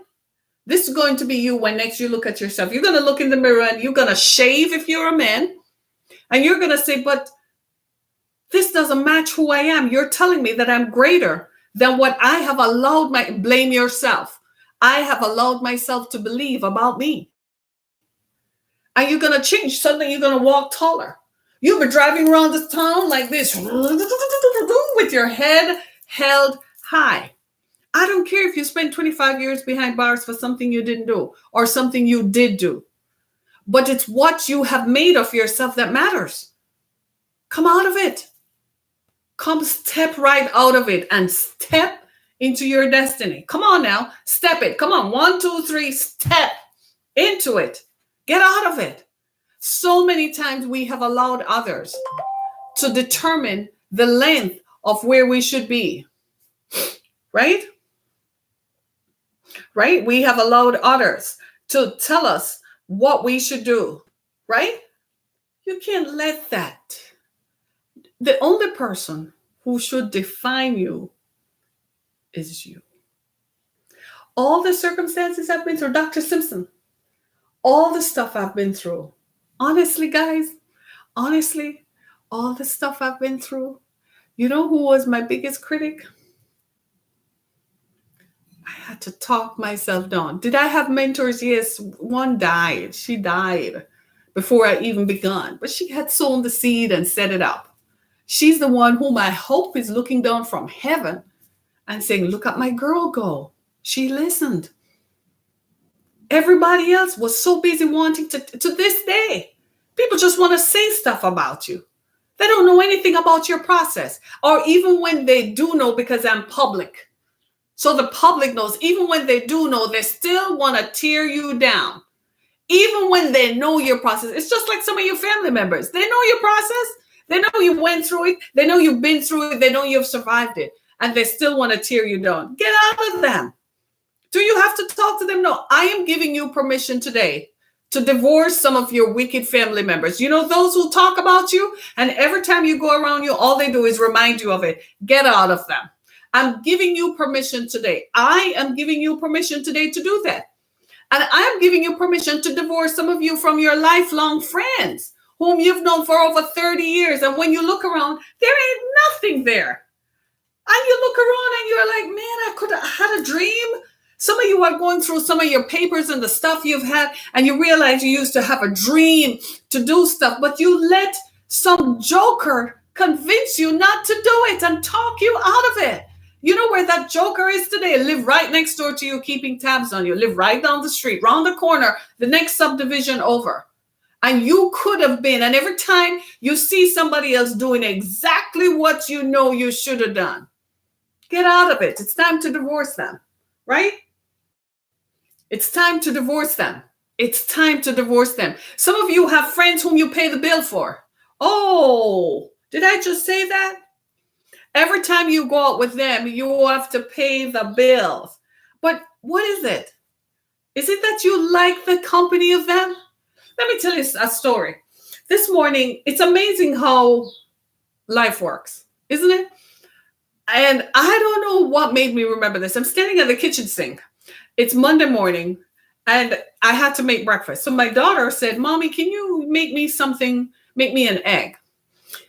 This is going to be you when next you look at yourself. You're going to look in the mirror and you're going to shave if you're a man. And you're going to say, but this doesn't match who I am. You're telling me that I'm greater than what I have allowed blame yourself. I have allowed myself to believe about me. And you're going to change. Suddenly you're going to walk taller. You've been driving around this town like this with your head held high. I don't care if you spent 25 years behind bars for something you didn't do or something you did do. But it's what you have made of yourself that matters. Come out of it. Come step right out of it and step into your destiny. Come on now. Step it. Come on. 1, 2, 3. Step into it. Get out of it. So many times we have allowed others to determine the length of where we should be. Right? Right? We have allowed others to tell us what we should do, right? You can't let that. The only person who should define you is you. All the circumstances I've been through, Dr. Simpson, all the stuff I've been through, honestly, guys, all the stuff I've been through, you know who was my biggest critic? I had to talk myself down. Did I have mentors? Yes, one died. She died before I even begun. But she had sown the seed and set it up. She's the one whom I hope is looking down from heaven and saying, look at my girl go. She listened. Everybody else was so busy wanting to this day. People just want to say stuff about you. They don't know anything about your process. Or even when they do know, because I'm public. So the public knows, even when they do know, they still want to tear you down. Even when they know your process. It's just like some of your family members. They know your process. They know you went through it. They know you've been through it. They know you've survived it. And they still want to tear you down. Get out of them. Do you have to talk to them? No, I am giving you permission today to divorce some of your wicked family members. You know, those who talk about you, and every time you go around you, all they do is remind you of it. Get out of them. I'm giving you permission today. I am giving you permission today to do that. And I'm giving you permission to divorce some of you from your lifelong friends whom you've known for over 30 years. And when you look around, there ain't nothing there. And you look around and you're like, man, I could have had a dream Some of you are going through some of your papers and the stuff you've had, and you realize you used to have a dream to do stuff, but you let some joker convince you not to do it and talk you out of it. You know where that joker is today? Live right next door to you, keeping tabs on you. Live right down the street, round the corner, the next subdivision over. And you could have been. And every time you see somebody else doing exactly what you know you should have done, get out of it. It's time to divorce them, right? It's time to divorce them. It's time to divorce them. Some of you have friends whom you pay the bill for. Oh, did I just say that? Every time you go out with them, you have to pay the bills. But what is it? Is it that you like the company of them? Let me tell you a story. This morning, it's amazing how life works, isn't it? And I don't know what made me remember this. I'm standing at the kitchen sink. It's Monday morning, and I had to make breakfast. So my daughter said, Mommy, can you make me something, make me an egg?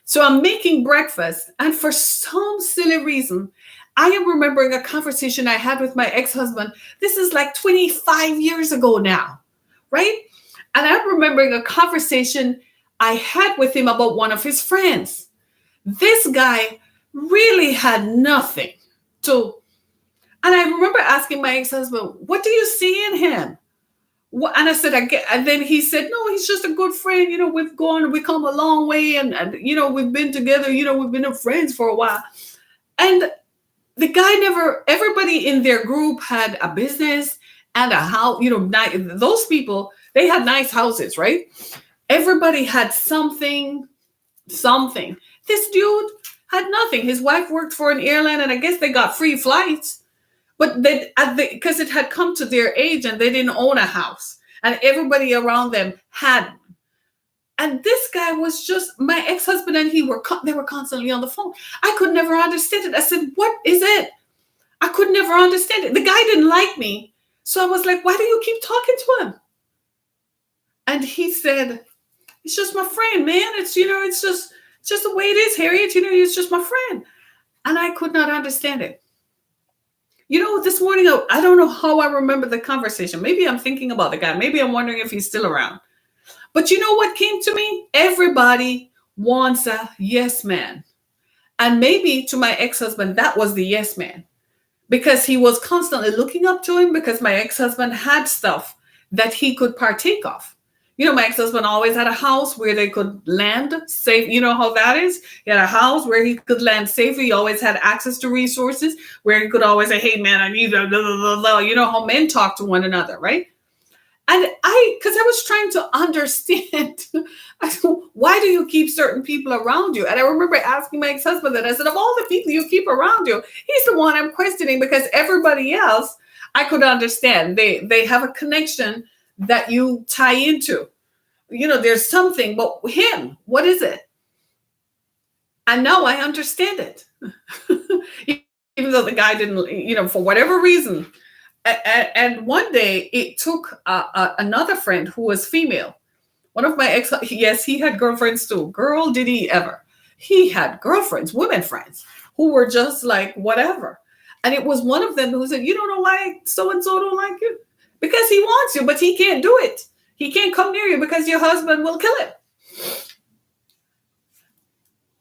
So I'm making breakfast, and for some silly reason, I am remembering a conversation I had with my ex-husband. This is like 25 years ago now, right? And I'm remembering a conversation I had with him about one of his friends. This guy really had nothing to. And I remember asking my ex-husband, what do you see in him? And I said, and then he said, no, he's just a good friend. You know, we come a long way. And, you know, we've been together, you know, we've been friends for a while. And the guy everybody in their group had a business and a house, you know, those people, they had nice houses, right? Everybody had something. This dude had nothing. His wife worked for an airline, and I guess they got free flights. But because it had come to their age and they didn't own a house, and everybody around them had. And this guy was just, my ex-husband and they were constantly on the phone. I could never understand it. I said, what is it? I could never understand it. The guy didn't like me. So I was like, why do you keep talking to him? And he said, it's just my friend, man. It's, you know, it's just the way it is, Harriet. You know, he's just my friend. And I could not understand it. You know, this morning, I don't know how I remember the conversation. Maybe I'm thinking about the guy. Maybe I'm wondering if he's still around. But you know what came to me? Everybody wants a yes man. And maybe to my ex-husband, that was the yes man. Because he was constantly looking up to him, because my ex-husband had stuff that he could partake of. You know, my ex-husband always had a house where they could land safe. You know how that is? He had a house where he could land safely. He always had access to resources where he could always say, hey, man, I need a blah, blah, blah, blah. You know how men talk to one another, right? And because I was trying to understand, why do you keep certain people around you? And I remember asking my ex-husband that. I said, of all the people you keep around you, he's the one I'm questioning, because everybody else, I could understand. They have a connection that you tie into. You know, there's something, but him, what is it? And now I understand it. Even though the guy didn't, you know, for whatever reason. And one day it took another friend who was female. One of my ex, yes, he had girlfriends too. Girl, did he ever. He had girlfriends, women friends, who were just like, whatever. And it was one of them who said, you don't know why so-and-so don't like you? Because he wants you, but he can't do it. He can't come near you because your husband will kill him.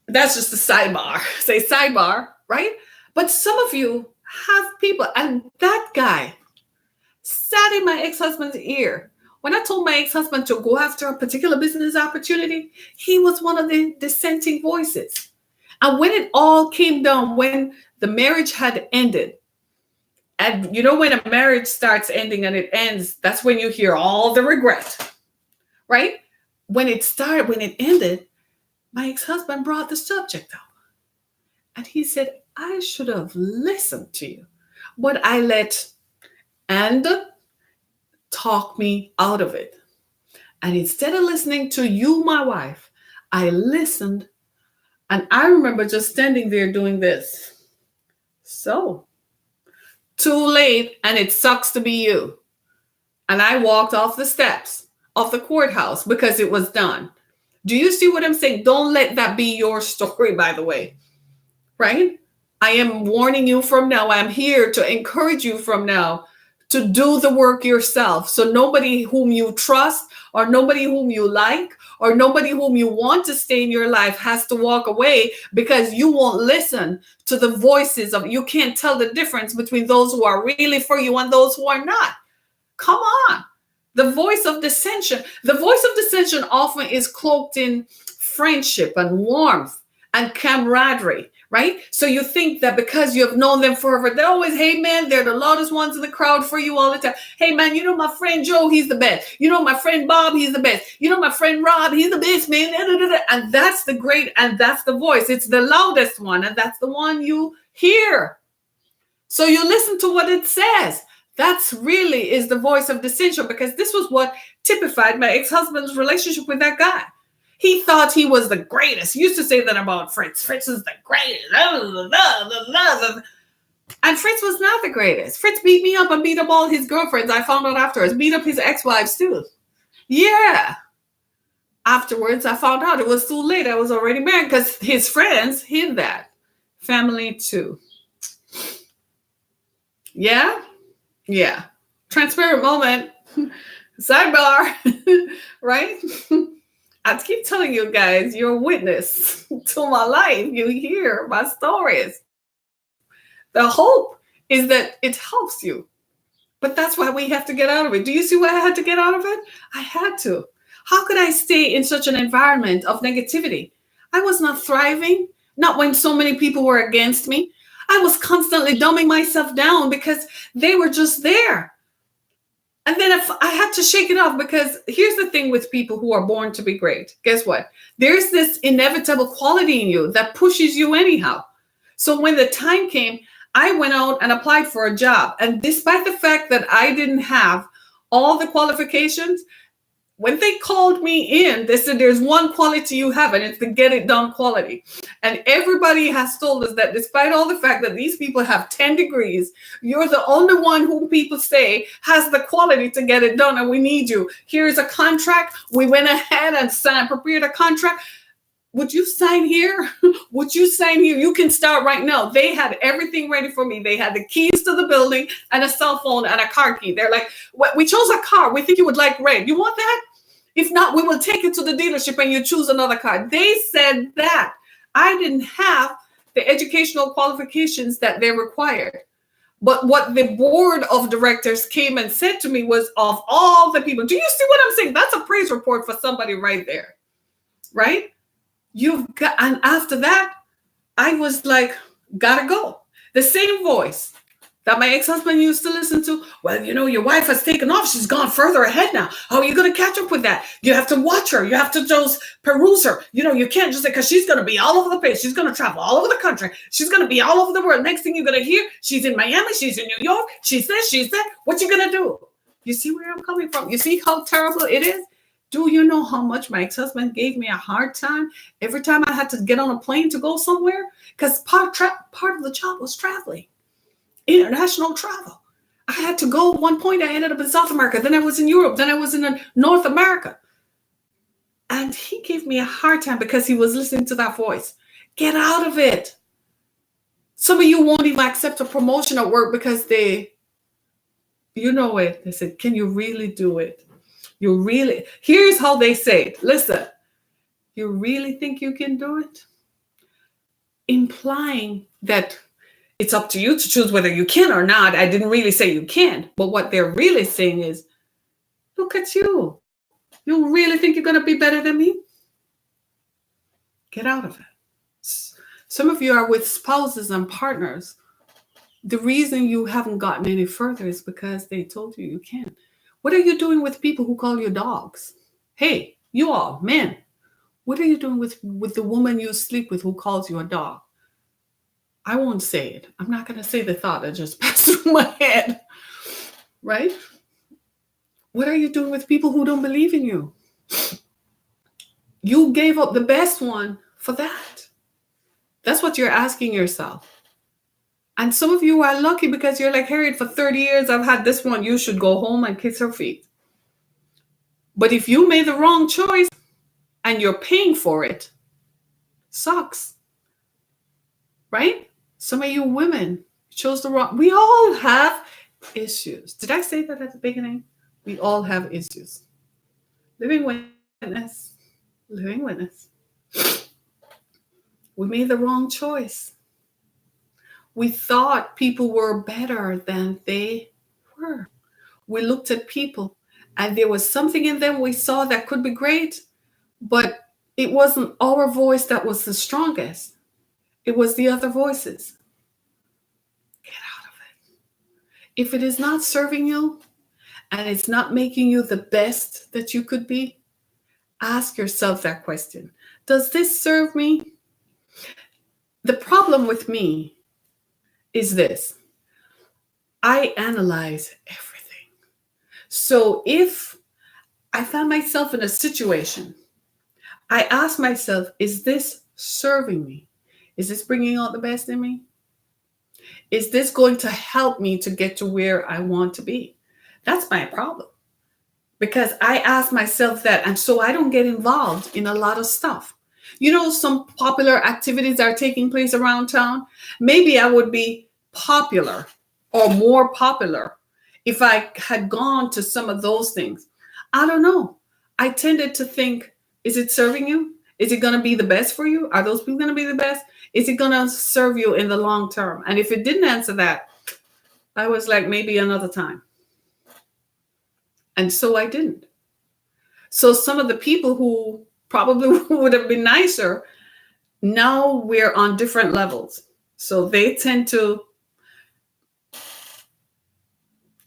That's just a sidebar. Say sidebar, right? But some of you have people, and that guy sat in my ex-husband's ear. When I told my ex-husband to go after a particular business opportunity, he was one of the dissenting voices. And when it all came down, when the marriage had ended, and you know, when a marriage starts ending and it ends, that's when you hear all the regret, right? When it ended, my ex-husband brought the subject up. And he said, I should have listened to you, but I let and talk me out of it. And instead of listening to you, my wife, I listened. And I remember just standing there doing this. So, too late, and it sucks to be you. And I walked off the steps of the courthouse because it was done. Do you see what I'm saying? Don't let that be your story, by the way. Right? I am warning you from now. I'm here to encourage you from now to do the work yourself. So nobody whom you trust or nobody whom you like or nobody whom you want to stay in your life has to walk away because you won't listen to the voices of, you can't tell the difference between those who are really for you and those who are not. Come on. The voice of dissension. The voice of dissension often is cloaked in friendship and warmth and camaraderie, right? So you think that because you have known them forever, they're always, hey man, they're the loudest ones in the crowd for you all the time. Hey man, you know my friend Joe, he's the best. You know my friend Bob, he's the best. You know my friend Rob, he's the best, man. And that's the great, and that's the voice. It's the loudest one, and that's the one you hear. So you listen to what it says. That's really is the voice of dissension, because this was what typified my ex-husband's relationship with that guy. He thought he was the greatest. He used to say that about Fritz. Fritz is the greatest. And Fritz was not the greatest. Fritz beat me up and beat up all his girlfriends. I found out afterwards. Beat up his ex-wives too. Yeah. Afterwards, I found out it was too late. I was already married because his friends hid that. Family too. Yeah. Yeah. Transparent moment. Sidebar. Right? I keep telling you guys, you're a witness to my life. You hear my stories. The hope is that it helps you. But that's why we have to get out of it. Do you see why I had to get out of it? I had to. How could I stay in such an environment of negativity? I was not thriving, not when so many people were against me. I was constantly dumbing myself down because they were just there. And then if I had to shake it off, because here's the thing with people who are born to be great. Guess what? There's this inevitable quality in you that pushes you anyhow. So when the time came, I went out and applied for a job. And despite the fact that I didn't have all the qualifications, when they called me in, they said, there's one quality you have, and it's the get it done quality. And everybody has told us that despite all the fact that these people have 10 degrees, you're the only one who people say has the quality to get it done, and we need you. Here's a contract. We went ahead and prepared a contract. Would you sign here? Would you sign here? You can start right now. They had everything ready for me. They had the keys to the building and a cell phone and a car key. They're like, well, we chose a car. We think you would like red. You want that? If not, we will take you to the dealership and you choose another car. They said that. I didn't have the educational qualifications that they required. But what the board of directors came and said to me was, of all the people, do you see what I'm saying? That's a praise report for somebody right there, right? You've got, and after that, I was like, gotta go. The same voice that my ex-husband used to listen to. Well, you know, your wife has taken off. She's gone further ahead now. How are you going to catch up with that? You have to watch her. You have to just peruse her. You know, you can't just say, because she's going to be all over the place. She's going to travel all over the country. She's going to be all over the world. Next thing you're going to hear, she's in Miami. She's in New York. She's this, she's that. What you going to do? You see where I'm coming from? You see how terrible it is? Do you know how much my ex-husband gave me a hard time every time I had to get on a plane to go somewhere? Because part of the job was traveling. International travel. I had to go. At one point I ended up in South America. Then I was in Europe. Then I was in North America. And he gave me a hard time because he was listening to that voice. Get out of it. Some of you won't even accept a promotion at work because they, you know it. They said, can you really do it? You really, here's how they say it. Listen, you really think you can do it? Implying that it's up to you to choose whether you can or not. I didn't really say you can, but what they're really saying is, look at you. You really think you're going to be better than me? Get out of it. Some of you are with spouses and partners. The reason you haven't gotten any further is because they told you you can. What are you doing with people who call you dogs? Hey, you all, men, what are you doing with the woman you sleep with who calls you a dog? I won't say it. I'm not going to say the thought that just passed through my head, right? What are you doing with people who don't believe in you? You gave up the best one for that. That's what you're asking yourself. And some of you are lucky because you're like, Harriet, for 30 years, I've had this one. You should go home and kiss her feet. But if you made the wrong choice and you're paying for it, sucks, right? Some of you women chose the wrong. We all have issues. Did I say that at the beginning? We all have issues. Living witness. Living witness. We made the wrong choice. We thought people were better than they were. We looked at people and there was something in them we saw that could be great, but it wasn't our voice that was the strongest. It was the other voices. Get out of it. If it is not serving you and it's not making you the best that you could be, ask yourself that question. Does this serve me? The problem with me is this: I analyze everything. So if I find myself in a situation, I ask myself, is this serving me? Is this bringing out the best in me? Is this going to help me to get to where I want to be? That's my problem. Because I ask myself that, and so I don't get involved in a lot of stuff. You know, some popular activities are taking place around town. Maybe I would be popular or more popular if I had gone to some of those things. I don't know. I tended to think, is it serving you? Is it going to be the best for you? Are those people going to be the best? Is it going to serve you in the long term? And if it didn't answer that, I was like, maybe another time. And so I didn't. So some of the people who probably would have been nicer, now we're on different levels. So they tend to,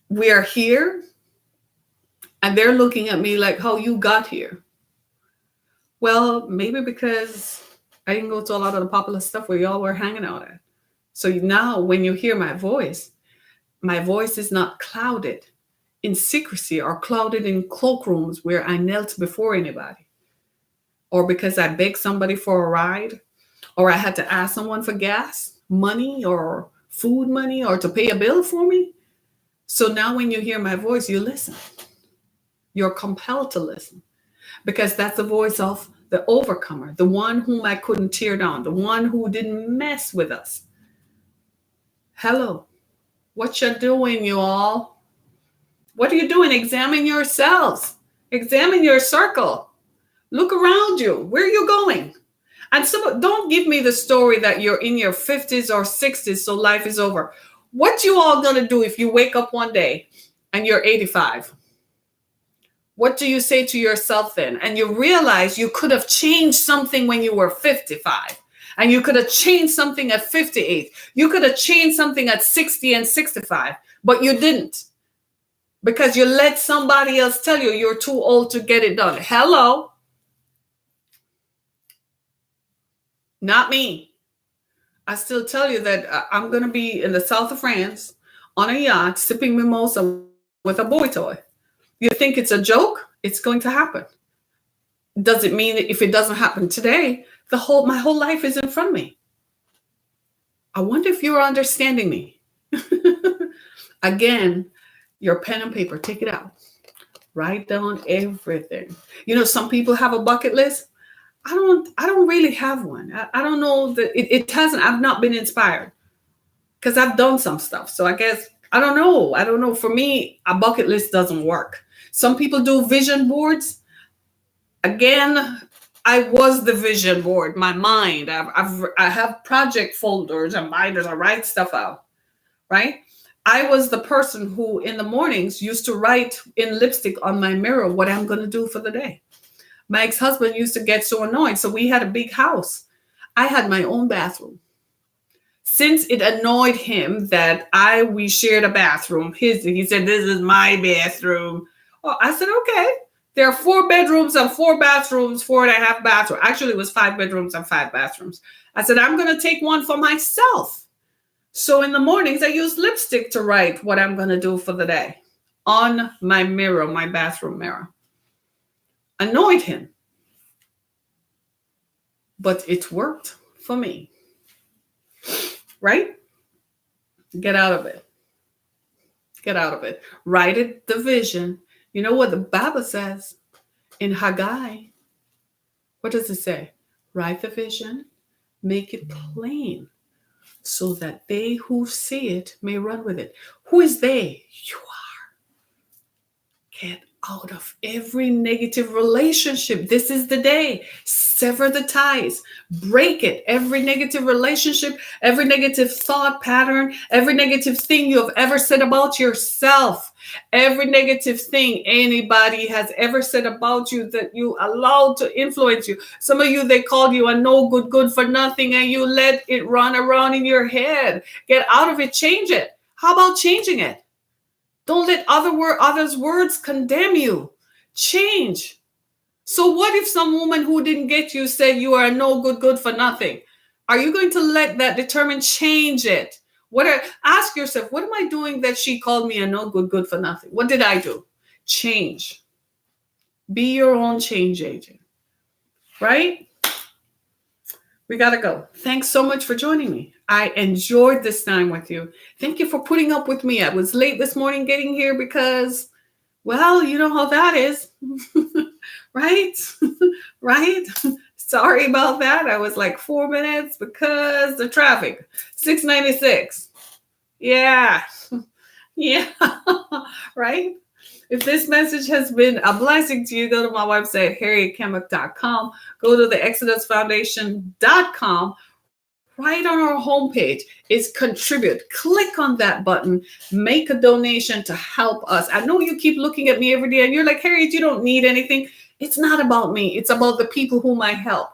we are here and they're looking at me like, how you got here. Well, maybe because I didn't go to a lot of the popular stuff where y'all were hanging out at. So now when you hear my voice is not clouded in secrecy or clouded in cloakrooms where I knelt before anybody, or because I begged somebody for a ride, or I had to ask someone for gas money or food money or to pay a bill for me. So now when you hear my voice, you listen. You're compelled to listen because that's the voice of the overcomer, the one whom I couldn't tear down, the one who didn't mess with us. Hello, what you doing, you all? What are you doing? Examine yourselves. Examine your circle. Look around you. Where are you going? And so don't give me the story that you're in your 50s or 60s, so life is over. What you all going to do if you wake up one day and you're 85? What do you say to yourself then? And you realize you could have changed something when you were 55. And you could have changed something at 58. You could have changed something at 60 and 65, but you didn't. Because you let somebody else tell you you're too old to get it done. Hello. Not me. I still tell you that I'm going to be in the south of France on a yacht sipping mimosa with a boy toy. You think it's a joke? It's going to happen. Does it mean that if it doesn't happen today, my whole life is in front of me? I wonder if you're understanding me. Again, your pen and paper, take it out. Write down everything. You know, some people have a bucket list. I don't really have one. I don't know that it hasn't, I've not been inspired because I've done some stuff. So I guess, I don't know. For me, a bucket list doesn't work. Some people do vision boards. Again, I was the vision board, my mind. I have project folders and binders. I write stuff out, right? I was the person who in the mornings used to write in lipstick on my mirror what I'm going to do for the day. My ex-husband used to get so annoyed. So we had a big house. I had my own bathroom. Since it annoyed him that we shared a bathroom, he said, this is my bathroom. Oh, I said, okay. There are 4 bedrooms and 4 bathrooms, 4.5 bathrooms. Actually, it was 5 bedrooms and 5 bathrooms. I said, I'm going to take one for myself. So in the mornings, I use lipstick to write what I'm going to do for the day on my mirror, my bathroom mirror. Annoyed him. But it worked for me. Right? Get out of it. Get out of it. Write it, the vision. You know what the Bible says in Haggai? What does it say? Write the vision. Make it plain. so that they who see it may run with it. Who is they? You are. Get out of every negative relationship. This is the day. Sever the ties. Break it. Every negative relationship, every negative thought pattern, every negative thing you have ever said about yourself, every negative thing anybody has ever said about you that you allowed to influence you. Some of you, they called you a no good, good for nothing, and you let it run around in your head. Get out of it. Change it. How about changing it? Don't let others' words condemn you. Change. So what if some woman who didn't get you said you are no good, good for nothing? Are you going to let that determine change it? Ask yourself, what am I doing that she called me a no good, good for nothing? What did I do? Change. Be your own change agent. Right? We got to go. Thanks so much for joining me. I enjoyed this time with you. Thank you for putting up with me. I was late this morning getting here because, well, you know how that is. Right? Right? Sorry about that. I was like 4 minutes because the traffic. 696. Yeah. Yeah. Right? If this message has been a blessing to you, go to my website, harrietkemmick.com. Go to the exodusfoundation.com. Right on our homepage is contribute. Click on that button. Make a donation to help us. I know you keep looking at me every day and you're like, Harriet, you don't need anything. It's not about me. It's about the people whom I help.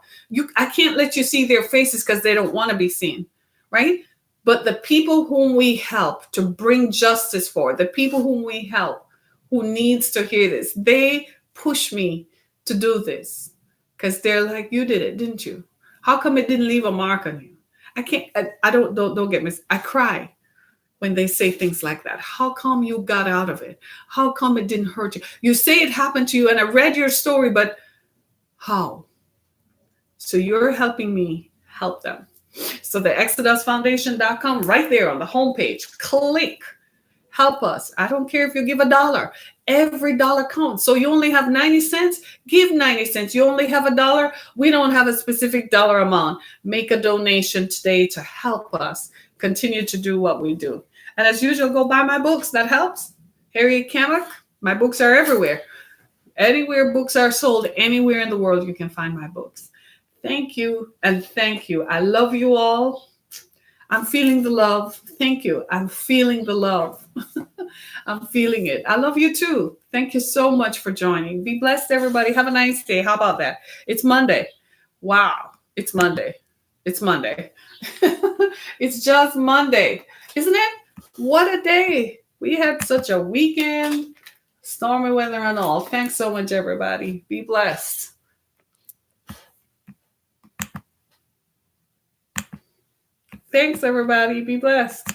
I can't let you see their faces because they don't want to be seen, right? But the people whom we help to bring justice for, the people whom we help, who needs to hear this, they push me to do this because they're like, you did it, didn't you? How come it didn't leave a mark on you? I can't, I don't get me, I cry when they say things like that. How come you got out of it? How come it didn't hurt you? You say it happened to you and I read your story, but how? So you're helping me help them. So the exodusfoundation.com, right there on the homepage, click, help us. I don't care if you give $1. Every dollar counts. So you only have 90 cents, give 90 cents. You only have $1. We don't have a specific dollar amount. Make a donation today to help us continue to do what we do. And as usual, go buy my books. That helps. Harriet Kemmick. My books are everywhere. Anywhere books are sold, anywhere in the world, you can find my books. Thank you and thank you. I love you all. I'm feeling the love. Thank you. I'm feeling the love. I'm feeling it. I love you too. Thank you so much for joining. Be blessed, everybody. Have a nice day. How about that? It's Monday. Wow. It's Monday. It's Monday. It's just Monday, isn't it? What a day. We had such a weekend, stormy weather and all. Thanks so much, everybody. Be blessed. Thanks, everybody. Be blessed.